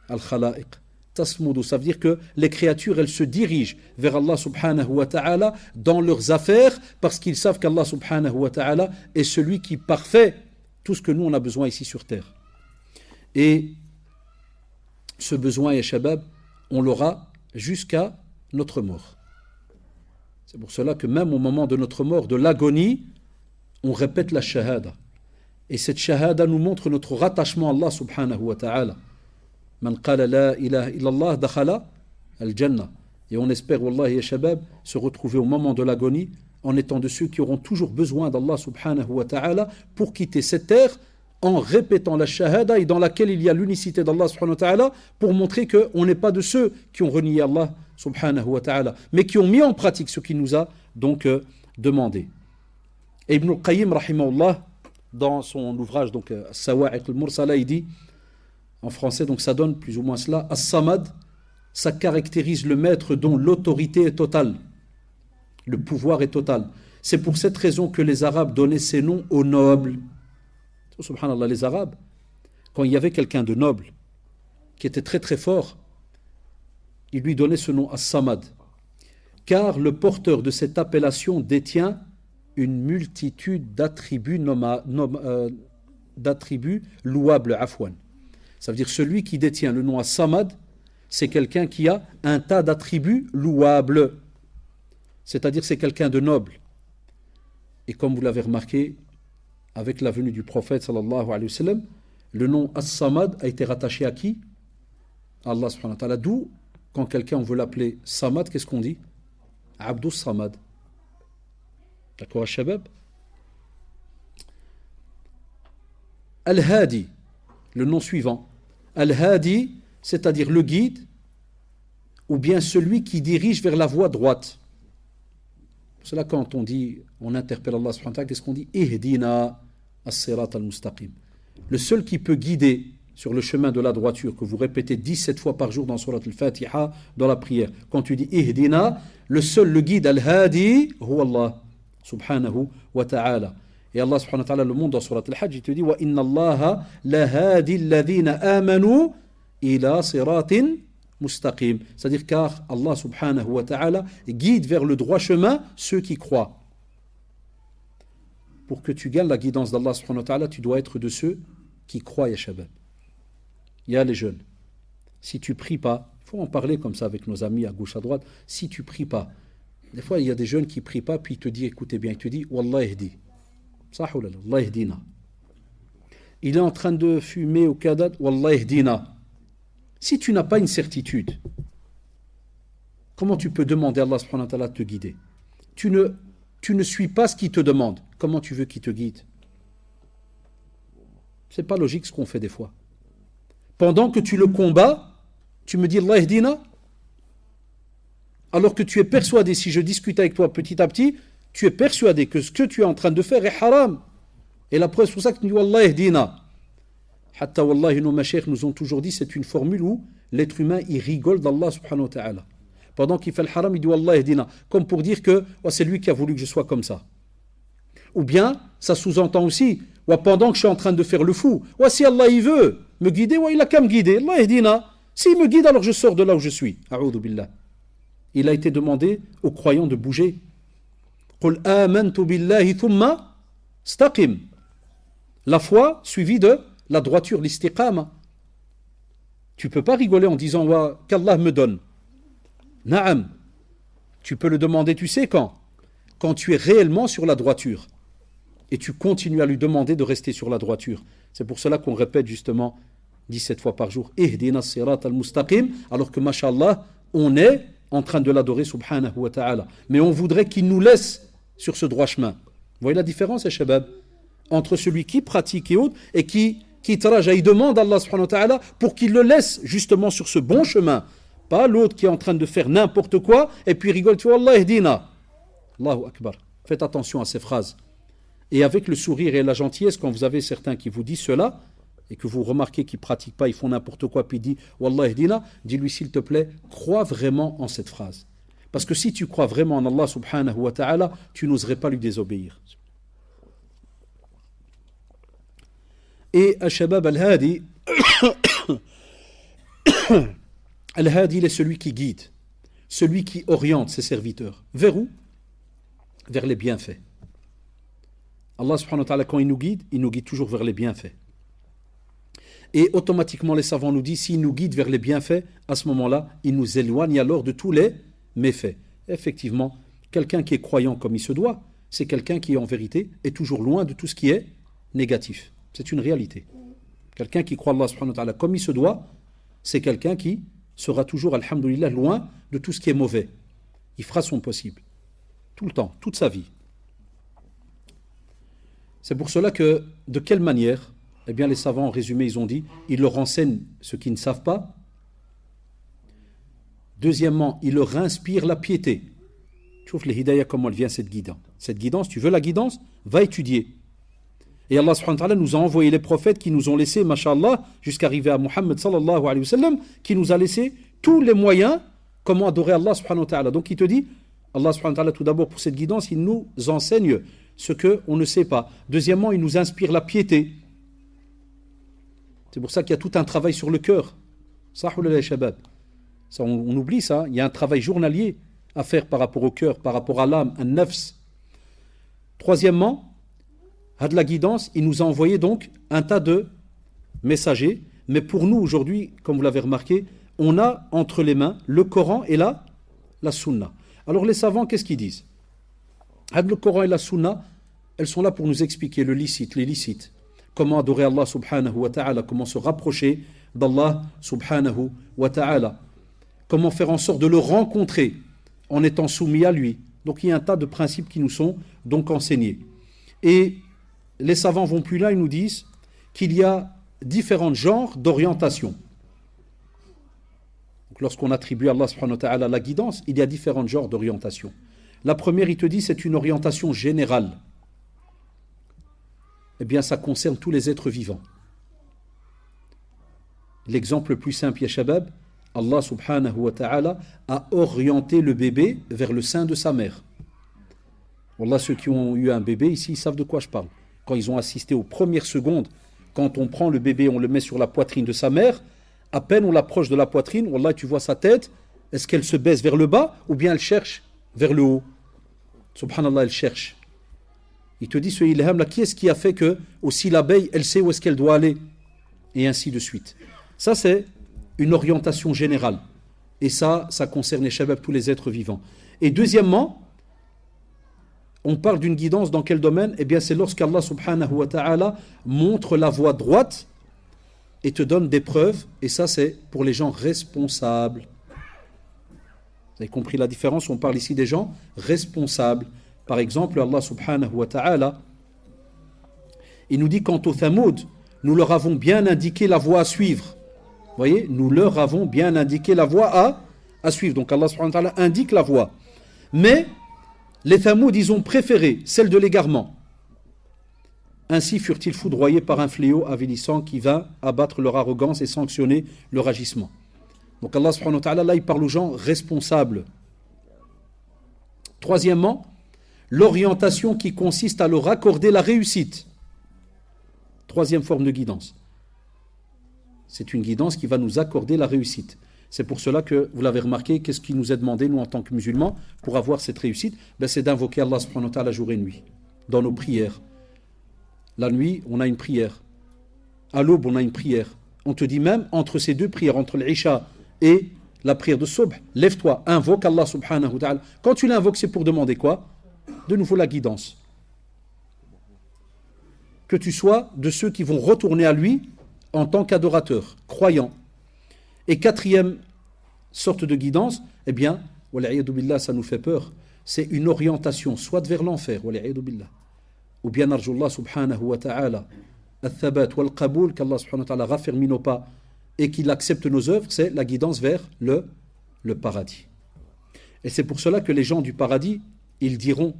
al-khala'iq. Tasmudu, ça veut dire que les créatures, elles se dirigent vers Allah subhanahu wa ta'ala dans leurs affaires, parce qu'ils savent qu'Allah subhanahu wa ta'ala est celui qui parfait tout ce que nous on a besoin ici sur terre. Et ce besoin, ya shabab, on l'aura jusqu'à notre mort. C'est pour cela que même au moment de notre mort, de l'agonie, on répète la shahada. Et cette shahada nous montre notre rattachement à Allah subhanahu wa ta'ala. Man qala la ilaha illallah dakhala al-jannah. Et on espère, wallahi ya shabab, se retrouver au moment de l'agonie en étant de ceux qui auront toujours besoin d'Allah subhanahu wa ta'ala pour quitter cette terre en répétant la shahada et dans laquelle il y a l'unicité d'Allah subhanahu wa ta'ala pour montrer qu'on n'est pas de ceux qui ont renié Allah subhanahu wa ta'ala mais qui ont mis en pratique ce qu'il nous a donc demandé. Et Ibn al-Qayyim rahimahullah dans son ouvrage donc As-Sawa'iq al-Mursala il dit en français donc ça donne plus ou moins cela As-Samad ça caractérise le maître dont l'autorité est totale. Le pouvoir est total. C'est pour cette raison que les Arabes donnaient ces noms aux nobles. Subhanallah, les Arabes, quand il y avait quelqu'un de noble, qui était très très fort, ils lui donnaient ce nom As-Samad. car le porteur de cette appellation détient une multitude d'attributs louables, afwan. Ça veut dire celui qui détient le nom As-Samad, c'est quelqu'un qui a un tas d'attributs louables. C'est-à-dire c'est quelqu'un de noble. Et comme vous l'avez remarqué, avec la venue du prophète sallallahu alayhi wa sallam, le nom As-Samad a été rattaché à qui? Allah subhanahu wa ta'ala. D'où, quand quelqu'un on veut l'appeler Samad, qu'est-ce qu'on dit? Abdus Samad. D'accord, Shabab? Al-Hadi, le nom suivant. Al-Hadi, c'est-à-dire le guide, ou bien celui qui dirige vers la voie droite. C'est là quand on dit, on interpelle Allah subhanahu wa ta'ala, qu'est-ce qu'on dit? Ihdina as-sirat al-mustaqim. Le seul qui peut guider sur le chemin de la droiture, que vous répétez 17 fois par jour dans Surat al-Fatiha, dans la prière. Quand tu dis Ihdina, le seul, le guide al-Hadi, huwa Allah subhanahu wa ta'ala. Et Allah subhanahu wa ta'ala le montre dans Surat al-Hajj, il te dit Wa inna Allaha lahadi alladhina amanu ila siratin mustaqim. C'est-à-dire car Allah subhanahu wa ta'ala guide vers le droit chemin ceux qui croient. Pour que tu gagnes la guidance d'Allah subhanahu wa ta'ala, tu dois être de ceux qui croient, ya shabab. Il y a les jeunes. Si tu pries pas, il faut en parler comme ça avec nos amis à gauche, à droite. Si tu pries pas, des fois il y a des jeunes qui prient pas, puis il te dit, écoutez bien, il te dit, Wallah ihdi. Sahulala, Allah ihdina. Il est en train de fumer au kadat, Wallah ihdina. Si tu n'as pas une certitude, comment tu peux demander à Allah subhanahu wa ta'ala de te guider? Tu ne suis pas ce qu'il te demande. Comment tu veux qu'il te guide? C'est pas logique ce qu'on fait des fois. Pendant que tu le combats, tu me dis Allah ihdina, alors que tu es persuadé, si je discute avec toi petit à petit, tu es persuadé que ce que tu es en train de faire est haram. Et la preuve, c'est pour ça que tu dis Allah ihdina. Hatta wallahi, nos mashayikh nous ont toujours dit, c'est une formule où l'être humain, il rigole d'Allah subhanahu wa ta'ala. Pendant qu'il fait le haram, il dit Allah ihdina. Comme pour dire que oh, c'est lui qui a voulu que je sois comme ça. Ou bien, ça sous-entend aussi, ouais, pendant que je suis en train de faire le fou, ouais, si Allah il veut me guider, ouais, il a qu'à me guider. Allah ihdina. S'il me guide, alors je sors de là où je suis. A'udhu billah. Il a été demandé aux croyants de bouger. Qul amantu billahi thumma istaqim. La foi suivie de la droiture, l'istiqama. Tu ne peux pas rigoler en disant ouais, qu'Allah me donne. Na'am. Tu peux le demander, tu sais quand? Quand tu es réellement sur la droiture. Et tu continues à lui demander de rester sur la droiture. C'est pour cela qu'on répète justement 17 fois par jour Ihdina as-sirat al-mustaqim, alors que mashallah, on est en train de l'adorer subhanahu wa ta'ala. Mais on voudrait qu'il nous laisse sur ce droit chemin. Vous voyez la différence, les shabab, entre celui qui pratique et autres, et qui taraja, il demande à Allah subhanahu wa ta'ala pour qu'il le laisse justement sur ce bon chemin. Pas l'autre qui est en train de faire n'importe quoi, et puis rigole, tu vois, Allah ihdina. Allahu Akbar. Faites attention à ces phrases. Et avec le sourire et la gentillesse, quand vous avez certains qui vous disent cela, et que vous remarquez qu'ils ne pratiquent pas, ils font n'importe quoi, puis ils disent Wallah ihdina, dis-lui s'il te plaît, crois vraiment en cette phrase. Parce que si tu crois vraiment en Allah subhanahu wa ta'ala, tu n'oserais pas lui désobéir. Et Al-Shabab Al-Hadi, Al-Hadi, il est celui qui guide, celui qui oriente ses serviteurs. Vers où? Vers les bienfaits. Allah subhanahu wa ta'ala, quand il nous guide toujours vers les bienfaits. Et automatiquement, les savants nous disent, s'il nous guide vers les bienfaits, à ce moment-là, il nous éloigne alors de tous les méfaits. Effectivement, quelqu'un qui est croyant comme il se doit, c'est quelqu'un qui, en vérité, est toujours loin de tout ce qui est négatif. C'est une réalité. Quelqu'un qui croit Allah subhanahu wa ta'ala comme il se doit, c'est quelqu'un qui sera toujours, alhamdoulilah, loin de tout ce qui est mauvais. Il fera son possible. Tout le temps, toute sa vie. C'est pour cela que, de quelle manière, eh bien les savants, en résumé, ils ont dit, ils leur enseignent ce qu'ils ne savent pas. Deuxièmement, ils leur inspirent la piété. Tu vois, les hidayah, comment elle vient, cette guidance. Cette guidance, tu veux la guidance, va étudier. Et Allah subhanahu wa ta'ala nous a envoyé les prophètes qui nous ont laissé, mashallah, jusqu'à arriver à Muhammad sallallahu alayhi wa sallam, qui nous a laissé tous les moyens comment adorer Allah subhanahu wa ta'ala. Donc il te dit, Allah subhanahu wa ta'ala, tout d'abord pour cette guidance, il nous enseigne ce qu'on ne sait pas. Deuxièmement, il nous inspire la piété. C'est pour ça qu'il y a tout un travail sur le cœur. Ça, on oublie ça. Il y a un travail journalier. à faire par rapport au cœur, par rapport à l'âme, un nafs. Troisièmement, de la guidance, il nous a envoyé donc un tas de messagers. Mais pour nous aujourd'hui, comme vous l'avez remarqué, on a entre les mains le Coran et la Sunna. Alors les savants, qu'est-ce qu'ils disent? Le Coran et la Sunna, elles sont là pour nous expliquer le licite, l'illicite. Comment adorer Allah subhanahu wa ta'ala, comment se rapprocher d'Allah subhanahu wa ta'ala. Comment faire en sorte de le rencontrer en étant soumis à lui. Donc il y a un tas de principes qui nous sont donc enseignés. Et les savants vont plus là, ils nous disent qu'il y a différents genres d'orientation. Donc lorsqu'on attribue à Allah subhanahu wa ta'ala la guidance, il y a différents genres d'orientation. La première, il te dit, c'est une orientation générale. Eh bien, ça concerne tous les êtres vivants. L'exemple le plus simple, ya shabab, Allah subhanahu wa ta'ala a orienté le bébé vers le sein de sa mère. Wallah, ceux qui ont eu un bébé ici, ils savent de quoi je parle. Quand ils ont assisté aux premières secondes, quand on prend le bébé, on le met sur la poitrine de sa mère, à peine on l'approche de la poitrine, wallah, tu vois sa tête, est-ce qu'elle se baisse vers le bas ou bien elle cherche vers le haut? Subhanallah, elle cherche. Il te dit ce ilham là, qui est-ce qui a fait que aussi l'abeille, elle sait où est-ce qu'elle doit aller? Et ainsi de suite. Ça, c'est une orientation générale. Et ça concerne les shabab, tous les êtres vivants. Et deuxièmement, on parle d'une guidance dans quel domaine? Eh bien, c'est lorsqu'Allah subhanahu wa ta'ala montre la voie droite et te donne des preuves. Et ça, c'est pour les gens responsables. Vous avez compris la différence? On parle ici des gens responsables. Par exemple, Allah subhanahu wa ta'ala, il nous dit quant aux Thamoud, nous leur avons bien indiqué la voie à suivre. Vous voyez, nous leur avons bien indiqué la voie à suivre. Donc Allah subhanahu wa ta'ala indique la voie. Mais les Thamoud, ils ont préféré celle de l'égarement. Ainsi furent-ils foudroyés par un fléau avilissant qui vint abattre leur arrogance et sanctionner leur agissement. Donc Allah subhanahu wa ta'ala, là, il parle aux gens responsables. Troisièmement, l'orientation qui consiste à leur accorder la réussite. Troisième forme de guidance. C'est une guidance qui va nous accorder la réussite. C'est pour cela que, vous l'avez remarqué, qu'est-ce qui nous est demandé, nous, en tant que musulmans, pour avoir cette réussite? C'est d'invoquer Allah subhanahu wa ta'ala jour et nuit, dans nos prières. La nuit, on a une prière. À l'aube, on a une prière. On te dit même, entre ces deux prières, entre l'Isha et la prière de Subh, lève-toi, invoque Allah subhanahu wa ta'ala. Quand tu l'invoques, c'est pour demander quoi? De nouveau la guidance. Que tu sois de ceux qui vont retourner à lui en tant qu'adorateur, croyant. Et quatrième sorte de guidance, eh bien, wala'iyadu billah, ça nous fait peur, c'est une orientation, soit vers l'enfer, wala'iyadu billah, ou bien arjullah subhanahu wa ta'ala, al-thabat wal-qaboul, qu'Allah subhanahu wa ta'ala raffermit nos pas et qu'il accepte nos œuvres, c'est la guidance vers le paradis. Et c'est pour cela que les gens du paradis, ils diront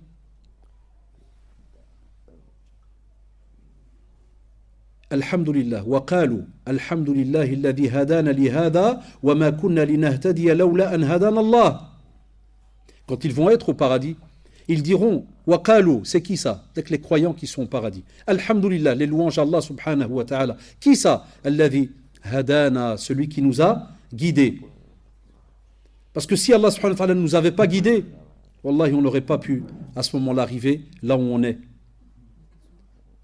Alhamdulillah, wa qalu Alhamdulillah alladhi hadana li hadha wa ma kunna linahtadiya lawla an hadana Allah. Quand ils vont être au paradis, ils diront wa qalu, c'est qui ça? C'est les croyants qui sont au paradis. Alhamdulillah, les louanges à Allah subhanahu wa ta'ala. Qui ça? Alladhi hadana, celui qui nous a guidés. Parce que si Allah subhanahu wa ta'ala ne nous avait pas guidés, wallahi, on n'aurait pas pu à ce moment-là arriver là où on est.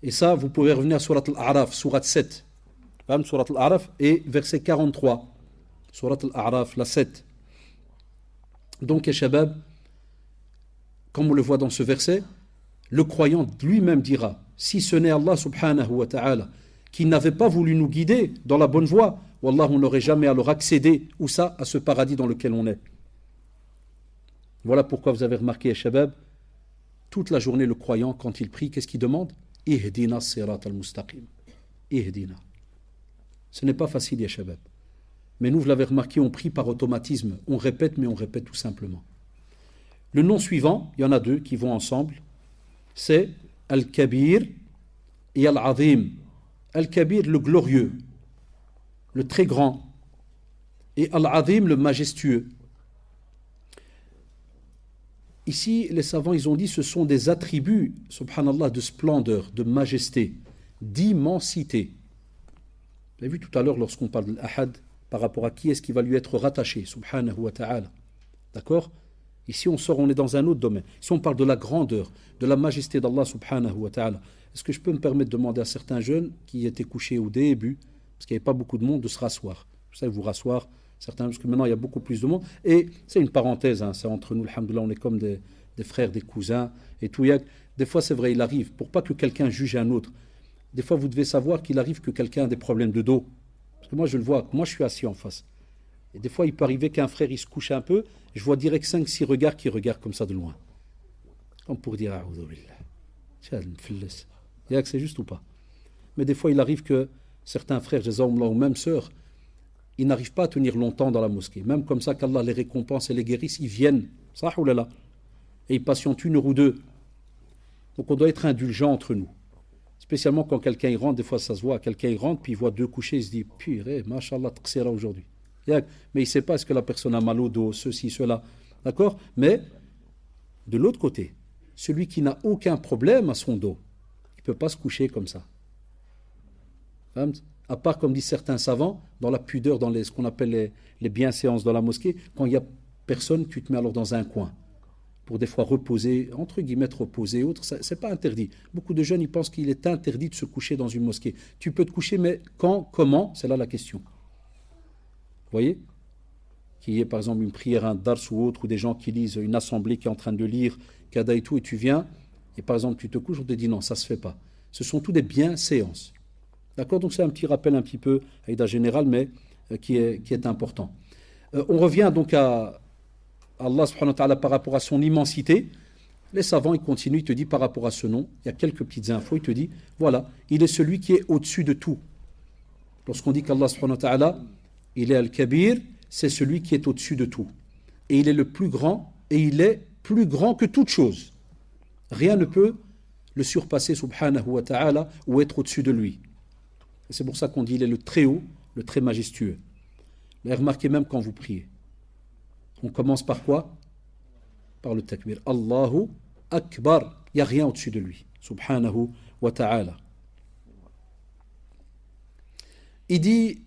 Et ça, vous pouvez revenir à Surat Al-A'raf, Surat 7. Surat Al-A'raf et verset 43. Surat Al-A'raf, la 7. Donc, Shabab, comme on le voit dans ce verset, le croyant lui-même dira, si ce n'est Allah subhanahu wa ta'ala qui n'avait pas voulu nous guider dans la bonne voie, wallah, on n'aurait jamais alors accédé, ou ça, à ce paradis dans lequel on est. Voilà pourquoi vous avez remarqué, Shabab, toute la journée, le croyant, quand il prie, qu'est-ce qu'il demande? Ihdina sirat al-mustaqim. Ihdina. Ce n'est pas facile, ya shabab. Mais nous, vous l'avez remarqué, on prie par automatisme. On répète, mais on répète tout simplement. Le nom suivant, il y en a deux qui vont ensemble, c'est Al-Kabir et Al-Azim. Al-Kabir, le glorieux, le très grand. Et Al-Azim, le majestueux. Ici, les savants, ils ont dit, ce sont des attributs, subhanallah, de splendeur, de majesté, d'immensité. Vous avez vu tout à l'heure, lorsqu'on parle de l'Ahad, par rapport à qui est-ce qui va lui être rattaché, subhanahu wa ta'ala. D'accord? Ici, on sort, on est dans un autre domaine. Si on parle de la grandeur, de la majesté d'Allah subhanahu wa ta'ala, est-ce que je peux me permettre de demander à certains jeunes qui étaient couchés au début, parce qu'il n'y avait pas beaucoup de monde, de se rasseoir? Vous savez, vous rasseoir, certains, parce que maintenant il y a beaucoup plus de monde. Et c'est une parenthèse, hein, c'est entre nous, alhamdoulilah, on est comme des frères, des cousins et tout. Des fois, c'est vrai, il arrive, pour pas que quelqu'un juge un autre, des fois, vous devez savoir qu'il arrive que quelqu'un a des problèmes de dos. Parce que moi, je le vois, moi, je suis assis en face. Et des fois, il peut arriver qu'un frère, il se couche un peu, je vois direct 5-6 regards qui regardent comme ça de loin. Comme pour dire, c'est juste ou pas. Mais des fois, il arrive que certains frères, ou même sœurs, ils n'arrivent pas à tenir longtemps dans la mosquée. Même comme ça, qu'Allah les récompense et les guérisse, ils viennent, et ils patientent 1 heure ou 2. Donc on doit être indulgent entre nous. Spécialement quand quelqu'un y rentre, des fois ça se voit, quelqu'un y rentre, puis il voit 2 couchés, il se dit, purée, mashallah, tqsira aujourd'hui. Mais il ne sait pas est-ce que la personne a mal au dos, ceci, cela. D'accord? Mais, de l'autre côté, celui qui n'a aucun problème à son dos, il ne peut pas se coucher comme ça. À part, comme disent certains savants, dans la pudeur, dans ce qu'on appelle les bienséances dans la mosquée, quand il n'y a personne, tu te mets alors dans un coin pour des fois reposer, entre guillemets reposer, autre, c'est pas interdit. Beaucoup de jeunes, ils pensent qu'il est interdit de se coucher dans une mosquée. Tu peux te coucher, mais quand, comment, c'est là la question. Vous voyez? Qu'il y ait par exemple une prière, un dars ou autre, ou des gens qui lisent, une assemblée qui est en train de lire, Kada et tout, et tu viens, et par exemple tu te couches, on te dit non, ça se fait pas. Ce sont tous des bienséances. D'accord? Donc c'est un petit rappel un petit peu, Aïda général, mais qui est important. On revient donc à Allah subhanahu wa ta'ala par rapport à son immensité. Les savants, ils continuent, ils te disent par rapport à ce nom, il y a quelques petites infos, il te dit, voilà, il est celui qui est au-dessus de tout. Lorsqu'on dit qu'Allah subhanahu wa ta'ala, il est Al-Kabir, c'est celui qui est au-dessus de tout. Et il est le plus grand, et il est plus grand que toute chose. Rien ne peut le surpasser, subhanahu wa ta'ala, ou être au-dessus de lui. Et c'est pour ça qu'on dit, il est le très haut, le très majestueux. Et remarquez même quand vous priez. On commence par quoi? Par le takbir. Allahu Akbar. Il n'y a rien au-dessus de lui. Subhanahu wa ta'ala. Il dit,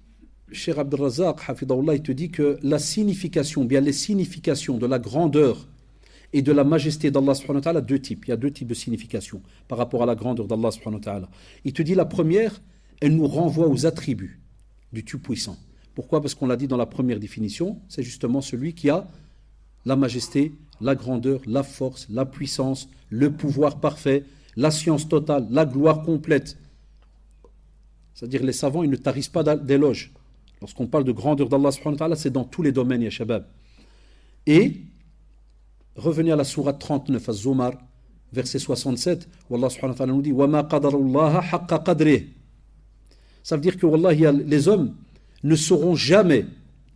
Cheikh Abdel Razak, Hafidahullah, il te dit que la signification, bien les significations de la grandeur et de la majesté d'Allah subhanahu wa ta'ala, 2 types. Il y a 2 types de significations par rapport à la grandeur d'Allah subhanahu wa ta'ala. Il te dit la première, elle nous renvoie aux attributs du Tout-Puissant. Pourquoi? Parce qu'on l'a dit dans la première définition, c'est justement celui qui a la majesté, la grandeur, la force, la puissance, le pouvoir parfait, la science totale, la gloire complète. C'est-à-dire les savants, ils ne tarissent pas d'éloges. Lorsqu'on parle de grandeur d'Allah subhanahu wa ta'ala, c'est dans tous les domaines, ya shabab. Et, revenez à la sourate 39, Az-Zumar, verset 67, où Allah subhanahu wa ta'ala nous dit « Wa ma qadarullaha haqqa qadrih » Ça veut dire que, wallah, les hommes ne sauront jamais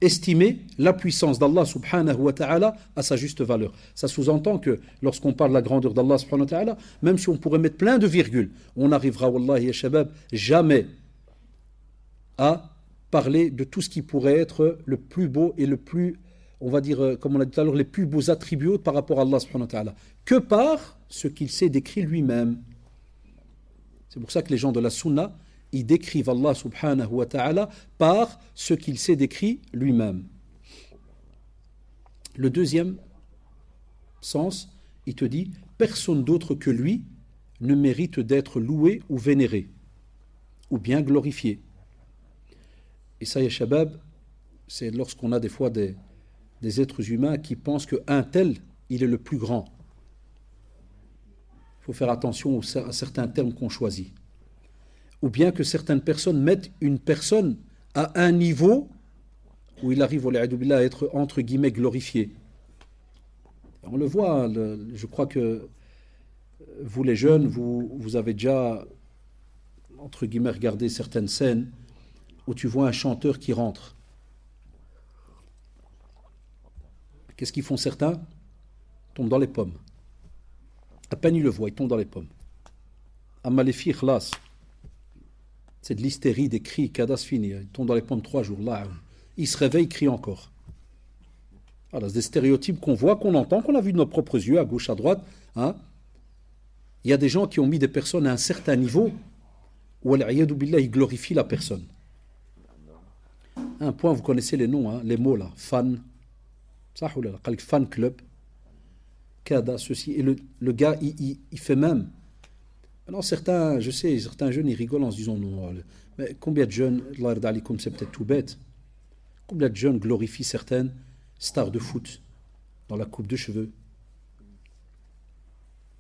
estimer la puissance d'Allah subhanahu wa ta'ala à sa juste valeur. Ça sous-entend que lorsqu'on parle de la grandeur d'Allah subhanahu wa ta'ala, même si on pourrait mettre plein de virgules, on n'arrivera, wallahi ya shabab, jamais à parler de tout ce qui pourrait être le plus beau et le plus, on va dire, comme on l'a dit tout à l'heure, les plus beaux attributs par rapport à Allah subhanahu wa ta'ala, que par ce qu'il s'est décrit lui-même. C'est pour ça que les gens de la sunna, ils décrivent Allah subhanahu wa ta'ala par ce qu'il s'est décrit lui-même. Le deuxième sens, il te dit, personne d'autre que lui ne mérite d'être loué ou vénéré, ou bien glorifié. Et ça, ya shabab, c'est lorsqu'on a des fois des êtres humains qui pensent qu'un tel, il est le plus grand. Il faut faire attention à certains termes qu'on choisit. Ou bien que certaines personnes mettent une personne à un niveau où il arrive à être entre guillemets glorifié. On le voit, je crois que vous les jeunes, vous avez déjà entre guillemets regardé certaines scènes où tu vois un chanteur qui rentre. Qu'est-ce qu'ils font certains? Ils tombent dans les pommes. À peine ils le voient, ils tombent dans les pommes. Amma les filles, khlas. C'est de l'hystérie, des cris, kadas fini. Ils tombent dans les pommes 3 jours. Là, ils se réveillent, ils crient encore. Voilà, c'est des stéréotypes qu'on voit, qu'on entend, qu'on a vu de nos propres yeux, à gauche, à droite. Hein. Il y a des gens qui ont mis des personnes à un certain niveau où, al-iyadu billah, ils glorifient la personne. Un point, vous connaissez les noms, hein, les mots là. Fan, ça, fan club. kada, ceci. Et le gars, il fait même. Maintenant, certains, je sais, certains jeunes, ils rigolent en se disant non. Mais combien de jeunes, Allah yarda alaykoum, c'est peut-être tout bête, combien de jeunes glorifient certaines stars de foot dans la coupe de cheveux.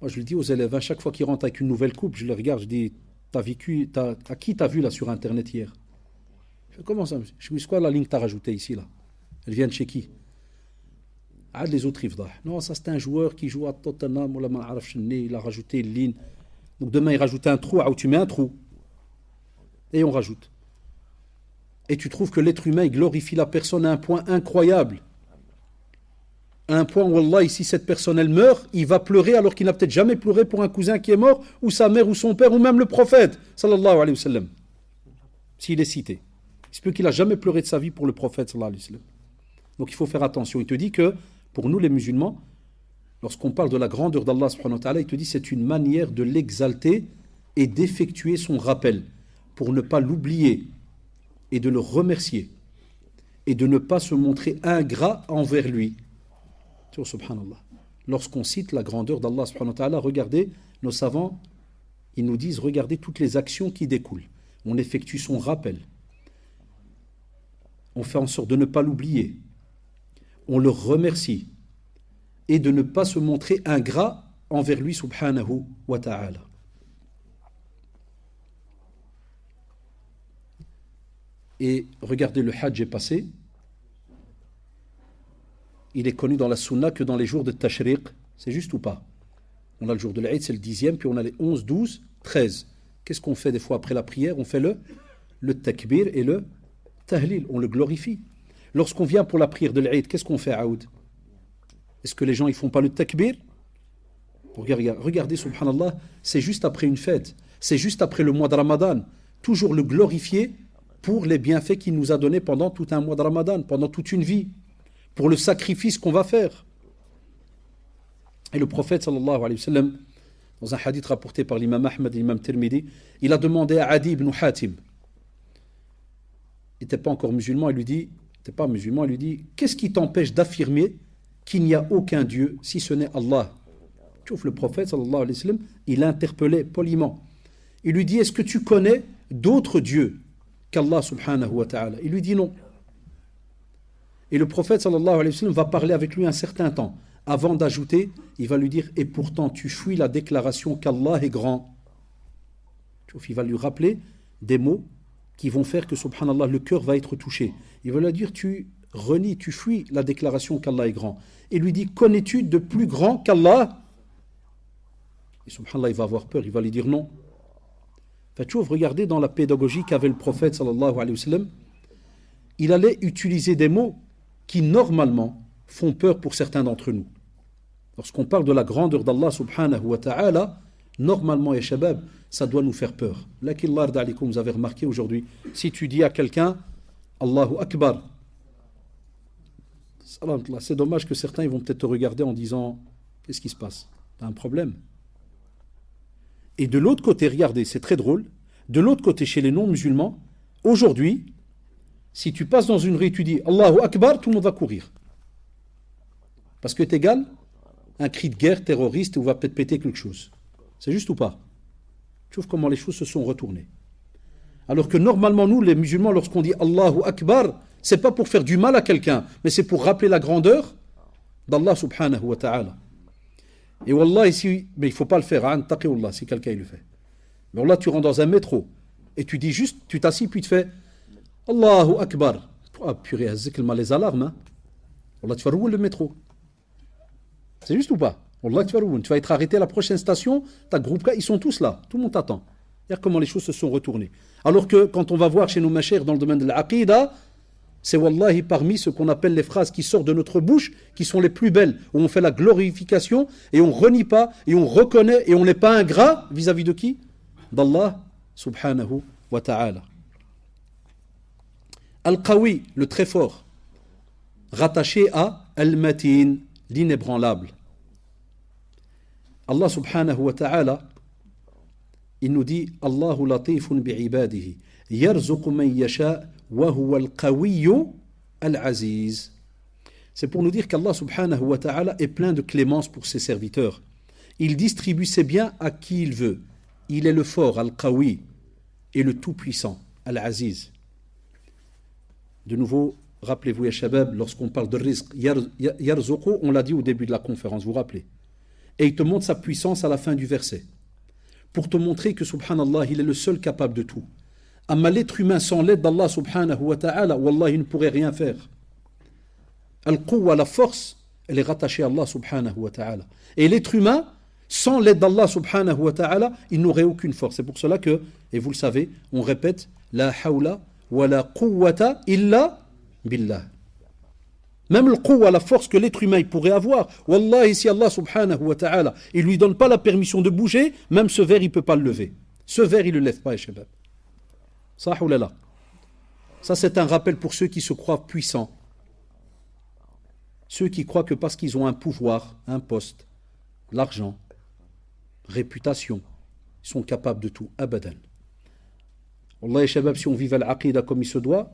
Moi, je le dis aux élèves, à chaque fois qu'ils rentrent avec une nouvelle coupe, je les regarde, je dis, à qui t'as vu là sur Internet hier? Je fais, comment ça? Je dis, c'est quoi la ligne que t'as rajoutée ici là? Elle vient de chez qui? Ah, les autres, non, ça c'est un joueur qui joue à Tottenham, il a rajouté une ligne. Donc demain, il rajoute un trou, où tu mets un trou. Et on rajoute. Et tu trouves que l'être humain, il glorifie la personne à un point incroyable. À un point où, Allah, si cette personne, elle meurt, il va pleurer alors qu'il n'a peut-être jamais pleuré pour un cousin qui est mort, ou sa mère, ou son père, ou même le prophète, sallallahu alayhi wa sallam. S'il est cité. Il se peut qu'il n'a jamais pleuré de sa vie pour le prophète, sallallahu alayhi wa sallam. Donc il faut faire attention. Il te dit que, pour nous les musulmans, lorsqu'on parle de la grandeur d'Allah, subhanahu wa ta'ala, il te dit c'est une manière de l'exalter et d'effectuer son rappel, pour ne pas l'oublier et de le remercier et de ne pas se montrer ingrat envers lui. Subhanallah. Lorsqu'on cite la grandeur d'Allah subhanahu wa ta'ala, regardez, nos savants, ils nous disent, regardez toutes les actions qui découlent. On effectue son rappel. On fait en sorte de ne pas l'oublier. On le remercie. Et de ne pas se montrer ingrat envers lui subhanahu wa ta'ala. Et regardez, le Hajj est passé. Il est connu dans la Sunna que dans les jours de Tashriq. C'est juste ou pas? On a le jour de l'Aïd, c'est le 10e, puis on a les 11, 12, 13. Qu'est-ce qu'on fait des fois après la prière? On fait le takbir et le tahlil. On le glorifie. Lorsqu'on vient pour la prière de l'Aïd, qu'est-ce qu'on fait, Aoud? Est-ce que les gens ne font pas le takbir? Regardez, subhanallah, c'est juste après une fête. C'est juste après le mois de Ramadan. Toujours le glorifier pour les bienfaits qu'il nous a donnés pendant tout un mois de Ramadan, pendant toute une vie, pour le sacrifice qu'on va faire. Et le prophète, sallallahu alayhi wa sallam, dans un hadith rapporté par l'imam Ahmad et l'imam Tirmidhi, il a demandé à Adi ibn Hatim, il n'était pas encore musulman, il lui dit, qu'est-ce qui t'empêche d'affirmer qu'il n'y a aucun Dieu si ce n'est Allah? Tu vois, le prophète, sallallahu alayhi wa sallam, il interpellait poliment. Il lui dit, est-ce que tu connais d'autres dieux qu'Allah subhanahu wa ta'ala? Il lui dit non. Et le prophète sallallahu alayhi wa sallam va parler avec lui un certain temps. Avant d'ajouter, il va lui dire, et pourtant tu fuis la déclaration qu'Allah est grand. Il va lui rappeler des mots qui vont faire que, subhanallah, le cœur va être touché. Il va lui dire, tu renies, tu fuis la déclaration qu'Allah est grand. Et lui dit, connais-tu de plus grand qu'Allah? Et subhanallah, il va avoir peur, il va lui dire non. Regardez dans la pédagogie qu'avait le prophète sallallahu alayhi wa sallam, il allait utiliser des mots qui normalement font peur pour certains d'entre nous. Lorsqu'on parle de la grandeur d'Allah subhanahu wa ta'ala, normalement, ya shabab, ça doit nous faire peur. Là, vous avez remarqué aujourd'hui, si tu dis à quelqu'un Allahu Akbar, c'est dommage que certains ils vont peut-être te regarder en disant qu'est-ce qui se passe? T'as un problème? Et de l'autre côté, regardez, c'est très drôle, de l'autre côté, chez les non-musulmans, aujourd'hui, si tu passes dans une rue et tu dis Allahu Akbar, tout le monde va courir. Parce que t'es égal un cri de guerre terroriste ou va peut-être péter quelque chose. C'est juste ou pas? Tu vois comment les choses se sont retournées. Alors que normalement, nous, les musulmans, lorsqu'on dit Allahu Akbar, c'est pas pour faire du mal à quelqu'un, mais c'est pour rappeler la grandeur d'Allah subhanahu wa ta'ala. Et wallah, ici, mais il ne faut pas le faire, hein, taqi si quelqu'un le fait. Mais wallah, tu rentres dans un métro et tu dis juste, tu t'assis puis tu fais Allahu Akbar. Ah, purée, les alarmes. Hein. Wallah, tu vas rouler le métro. C'est juste ou pas? Wallah, tu vas être arrêté à la prochaine station, ta groupe, ils sont tous là, tout le monde t'attend. Regarde comment les choses se sont retournées. Alors que quand on va voir chez nos machères dans le domaine de l'aqida, c'est wallahi parmi ce qu'on appelle les phrases qui sortent de notre bouche, qui sont les plus belles, où on fait la glorification et on renie pas, et on reconnaît, et on n'est pas ingrat vis-à-vis de qui? D'Allah subhanahu wa ta'ala. Al-Qawi, le très fort, rattaché à Al-Matin, l'inébranlable. Allah subhanahu wa ta'ala, il nous dit Allahu latifun bi'ibadihi yarzuqu man yasha wa huwa al-qawiyyu al-aziz. C'est pour nous dire qu'Allah subhanahu wa ta'ala est plein de clémence pour ses serviteurs. Il distribue ses biens à qui il veut. Il est le fort, Al-Qawi, et le tout-puissant, Al-Aziz. De nouveau, rappelez-vous, ya Shabab, lorsqu'on parle de rizq, yarzuqu, on l'a dit au début de la conférence, vous vous rappelez. Et il te montre sa puissance à la fin du verset. Pour te montrer que, subhanallah, il est le seul capable de tout. Amma l'être humain sans l'aide d'Allah subhanahu wa ta'ala, wallah, il ne pourrait rien faire. Al-Quwwa, la force, elle est rattachée à Allah subhanahu wa ta'ala. Et l'être humain, sans l'aide d'Allah subhanahu wa ta'ala, il n'aurait aucune force. C'est pour cela que, et vous le savez, on répète, la hawla wa la quwwata illa billah. Même le quwwa, la force que l'être humain pourrait avoir, wallahi, si Allah subhanahu wa ta'ala, il lui donne pas la permission de bouger, même ce verre, il peut pas le lever. Ce verre, il le lève pas, shabab. Ça, oulala. Ça, c'est un rappel pour ceux qui se croient puissants. Ceux qui croient que parce qu'ils ont un pouvoir, un poste, l'argent, réputation, ils sont capables de tout. Abadan. Wallahi, shabab, si on vivait l'aqida comme il se doit,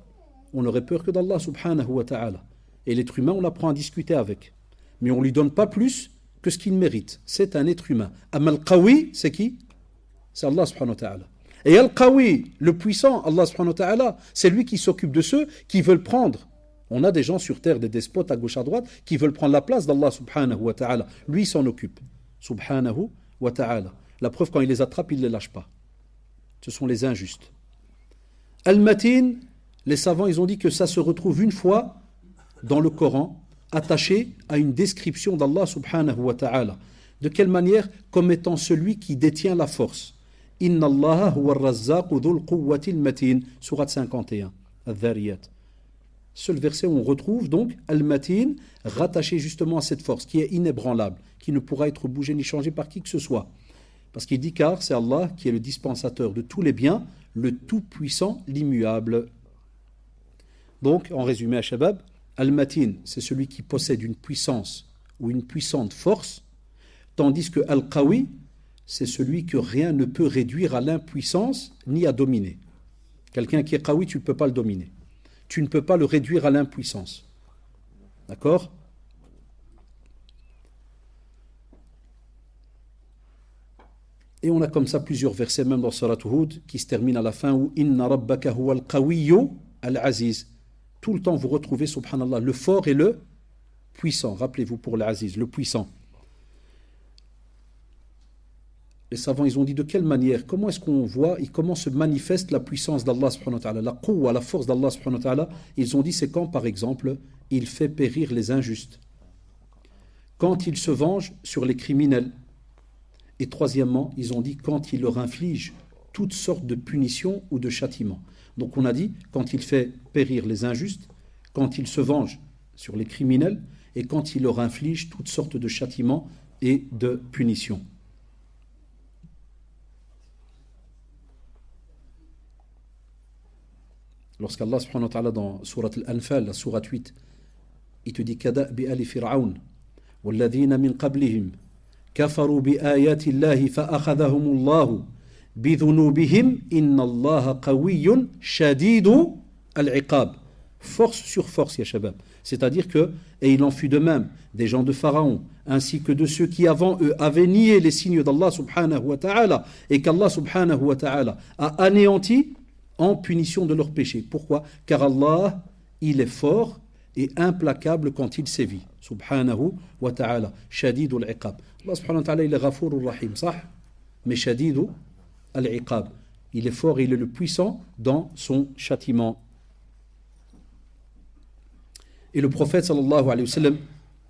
on n'aurait peur que d'Allah subhanahu wa ta'ala. Et l'être humain, on apprend à discuter avec. Mais on ne lui donne pas plus que ce qu'il mérite. C'est un être humain. Amal Qawi, c'est qui? C'est Allah subhanahu wa ta'ala. Et Al-Qawi, le puissant, Allah subhanahu wa ta'ala, c'est lui qui s'occupe de ceux qui veulent prendre. On a des gens sur terre, des despotes à gauche à droite, qui veulent prendre la place d'Allah subhanahu wa ta'ala. Lui, il s'en occupe. Subhanahu wa ta'ala. La preuve, quand il les attrape, il ne les lâche pas. Ce sont les injustes. Al-Matin, les savants, ils ont dit que ça se retrouve une fois dans le Coran, attaché à une description d'Allah subhanahu wa ta'ala. De quelle manière? Comme étant celui qui détient la force. Inna Allah huwa ar-razzaqu dhul quwwati al-matin. Sourate 51, Al-Dhariyat. Seul verset où on retrouve donc Al-Matin, rattaché justement à cette force qui est inébranlable, qui ne pourra être bougée ni changée par qui que ce soit. Parce qu'il dit car c'est Allah qui est le dispensateur de tous les biens, le tout-puissant, l'immuable. Donc, en résumé à Shabab, Al-Matin, c'est celui qui possède une puissance ou une puissante force, tandis que Al-Qawi, c'est celui que rien ne peut réduire à l'impuissance ni à dominer. Quelqu'un qui est Qawi, tu ne peux pas le dominer. Tu ne peux pas le réduire à l'impuissance. D'accord? Et on a comme ça plusieurs versets, même dans Surat Hud, qui se terminent à la fin où Inna rabbaka huwa al-qawiyyu al-aziz. Tout le temps, vous retrouvez, subhanallah, le fort et le puissant. Rappelez-vous pour l'Aziz, le puissant. Les savants, ils ont dit de quelle manière, comment est-ce qu'on voit et comment se manifeste la puissance d'Allah subhanahu wa ta'ala, la quwwa, la force d'Allah subhanahu wa ta'ala. Ils ont dit c'est quand, par exemple, il fait périr les injustes. Quand il se venge sur les criminels. Et troisièmement, ils ont dit quand il leur inflige toutes sortes de punitions ou de châtiments. Donc on a dit, quand il fait périr les injustes, quand il se venge sur les criminels, et quand il leur inflige toutes sortes de châtiments et de punitions. Lorsqu'Allah subhanahu wa ta'ala dans Surat Al-Anfal, la Surat 8, il te dit « Kada'bi ali fir'aun, walladhina min qablihim, kafaru bi ayati Allahi fa'akhadhahumullahu, bidhunubihim inna allaha qawiyyun shadidu al-iqab » Force sur force, ya shabab. C'est-à-dire que, et il en fut de même des gens de Pharaon, ainsi que de ceux qui avant eux avaient nié les signes d'Allah subhanahu wa ta'ala, et qu'Allah subhanahu wa ta'ala a anéanti en punition de leurs péchés. Pourquoi? Car Allah, il est fort et implacable quand il sévit. Subhanahu wa ta'ala. Shadidul iqab. Allah subhanahu wa ta'ala, il est Ghafourur Rahim, sah? Mais Shadidu al-iqab. Il est fort et il est le puissant dans son châtiment. Et le prophète sallallahu alayhi wa sallam,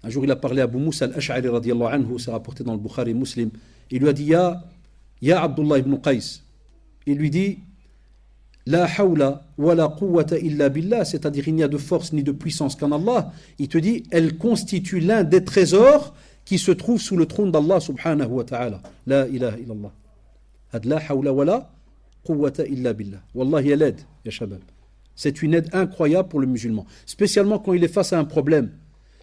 un jour il a parlé à Abu Moussa al-Ash'ari radiyallahu anhu, c'est rapporté dans le Bukhari Muslim. Il lui a dit Ya Abdullah ibn Qais. Il lui dit La hawla wa la quwwata illa billah, c'est-à-dire il n'y a de force ni de puissance qu'en Allah. Il te dit, elle constitue l'un des trésors qui se trouvent sous le trône d'Allah subhanahu wa ta'ala. La ilaha illallah. Had la hawla wa la quwwata illa billah. Wallahi, elle aide, ya shabab. C'est une aide incroyable pour le musulman. Spécialement quand il est face à un problème.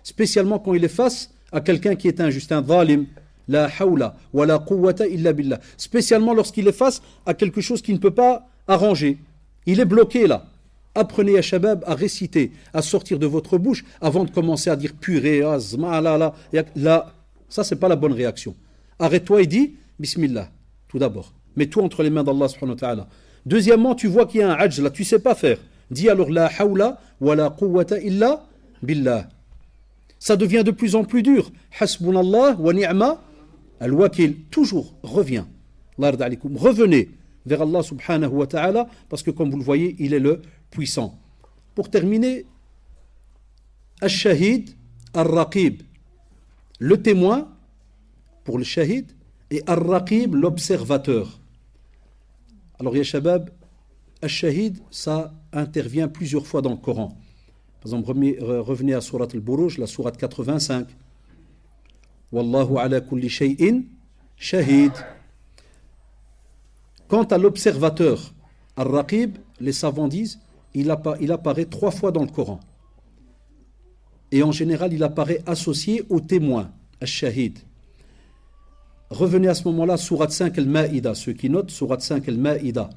Spécialement quand il est face à quelqu'un qui est injuste, un zalim. La hawla wa la quwwata illa billah. Spécialement lorsqu'il est face à quelque chose qu'il ne peut pas arranger. Il est bloqué là. Apprenez ya shabab à réciter, à sortir de votre bouche avant de commencer à dire purée, azma, là. Ça, c'est pas la bonne réaction. Arrête-toi et dis Bismillah, tout d'abord. Mets-toi entre les mains d'Allah subhanahu wa ta'ala. Deuxièmement, tu vois qu'il y a un ajj là, tu sais pas faire. Dis alors la hawla wa la quwwata illa billah. Ça devient de plus en plus dur. Hasbunallah wa ni'ma al-wakil. Toujours, reviens. Revenez vers Allah subhanahu wa ta'ala, parce que comme vous le voyez, il est le puissant. Pour terminer, al-shahid, al-raqib, le témoin pour le shahid, et al-raqib, l'observateur. Alors, ya shabab, al-shahid, ça intervient plusieurs fois dans le Coran. Par exemple, revenez à Surat al-Buruj, la Surat 85. Wallahu ala kulli shay'in shahid. Quant à l'observateur, al-raqib, les savants disent, il apparaît 3 fois dans le Coran. Et en général, il apparaît associé au témoin, al-shahid. Revenez à ce moment-là, Surat 5 al-Ma'ida. Ceux qui notent, Surat 5 al-Ma'ida.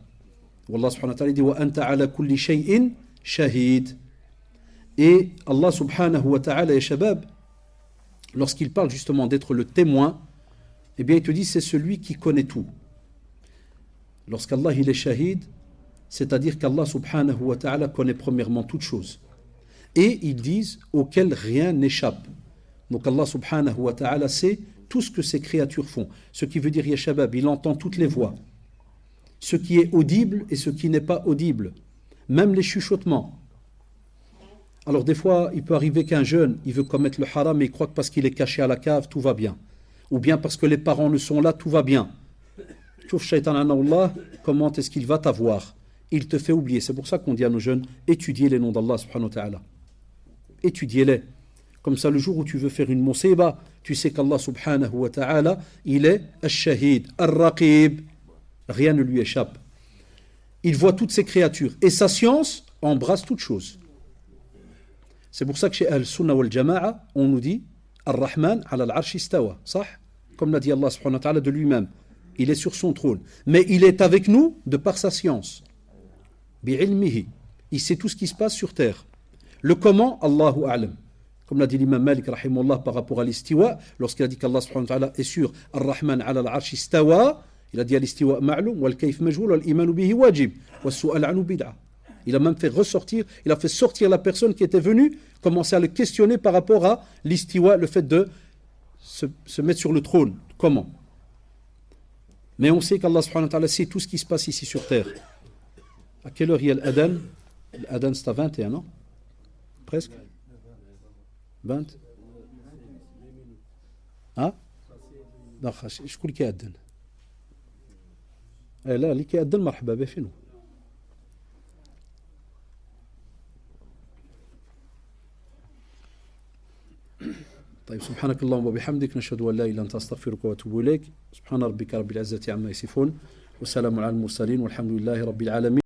Wallah subhanahu wa ta'ala dit, wa anta ala kulli shay'in shahid. Et Allah subhanahu wa ta'ala et shabab, lorsqu'il parle justement d'être le témoin, eh bien il te dit c'est celui qui connaît tout. Lorsqu'Allah il est shahid, c'est-à-dire qu'Allah subhanahu wa ta'ala connaît premièrement toutes choses. Et ils disent auxquelles rien n'échappe. Donc Allah subhanahu wa ta'ala sait tout ce que ces créatures font. Ce qui veut dire, ya shabab, il entend toutes les voix. Ce qui est audible et ce qui n'est pas audible. Même les chuchotements. Alors des fois, il peut arriver qu'un jeune, il veut commettre le haram et il croit que parce qu'il est caché à la cave, tout va bien. Ou bien parce que les parents ne sont là, tout va bien. Chouf shaitan anawallah, comment est-ce qu'il va t'avoir? Il te fait oublier. C'est pour ça qu'on dit à nos jeunes, étudiez les noms d'Allah subhanahu wa ta'ala. Étudiez-les. Comme ça, le jour où tu veux faire une musiba, tu sais qu'Allah subhanahu wa ta'ala, il est al-shahid, al-raqib. Rien ne lui échappe. Il voit toutes ces créatures. Et sa science embrasse toutes choses. C'est pour ça que chez Al-Sunnah wal-Jama'a, on nous dit Ar-Rahman ala al-Arsh istawa. Sah? Comme l'a dit Allah subhanahu wa ta'ala de lui-même. Il est sur son trône. Mais il est avec nous de par sa science. Bi'ilmihi. Il sait tout ce qui se passe sur terre. Le comment, Allahu a'lam. Comme l'a dit l'imam Malik rahimahullah par rapport à l'istiwa, lorsqu'il a dit qu'Allah subhanahu wa ta'ala est sur Ar-Rahman ala al-Arsh istawa, il a dit al-istiwa ma'lum wal kayf majhul wal imanu bihi wajib was su'al anhu bid'ah. Il a même fait ressortir, il a fait sortir la personne qui était venue, commencer à le questionner par rapport à l'istiwa, le fait de se mettre sur le trône. Comment? Mais on sait qu'Allah subhanahu wa ta'ala sait tout ce qui se passe ici sur terre. À quelle heure il y a l'adhan? L'adhan c'est à 21, non? Presque 20? Ah? Non, je crois qu'il y a l'adhan. لا اللي كيأذن مرحبا به فينو. طيب سبحانك اللهم وبحمدك نشهد أن لا إله إلا أنت أستغفرك وأتوب إليك. سبحان ربك رب العزة عما يصفون وسلام على المرسلين والحمد لله رب العالمين.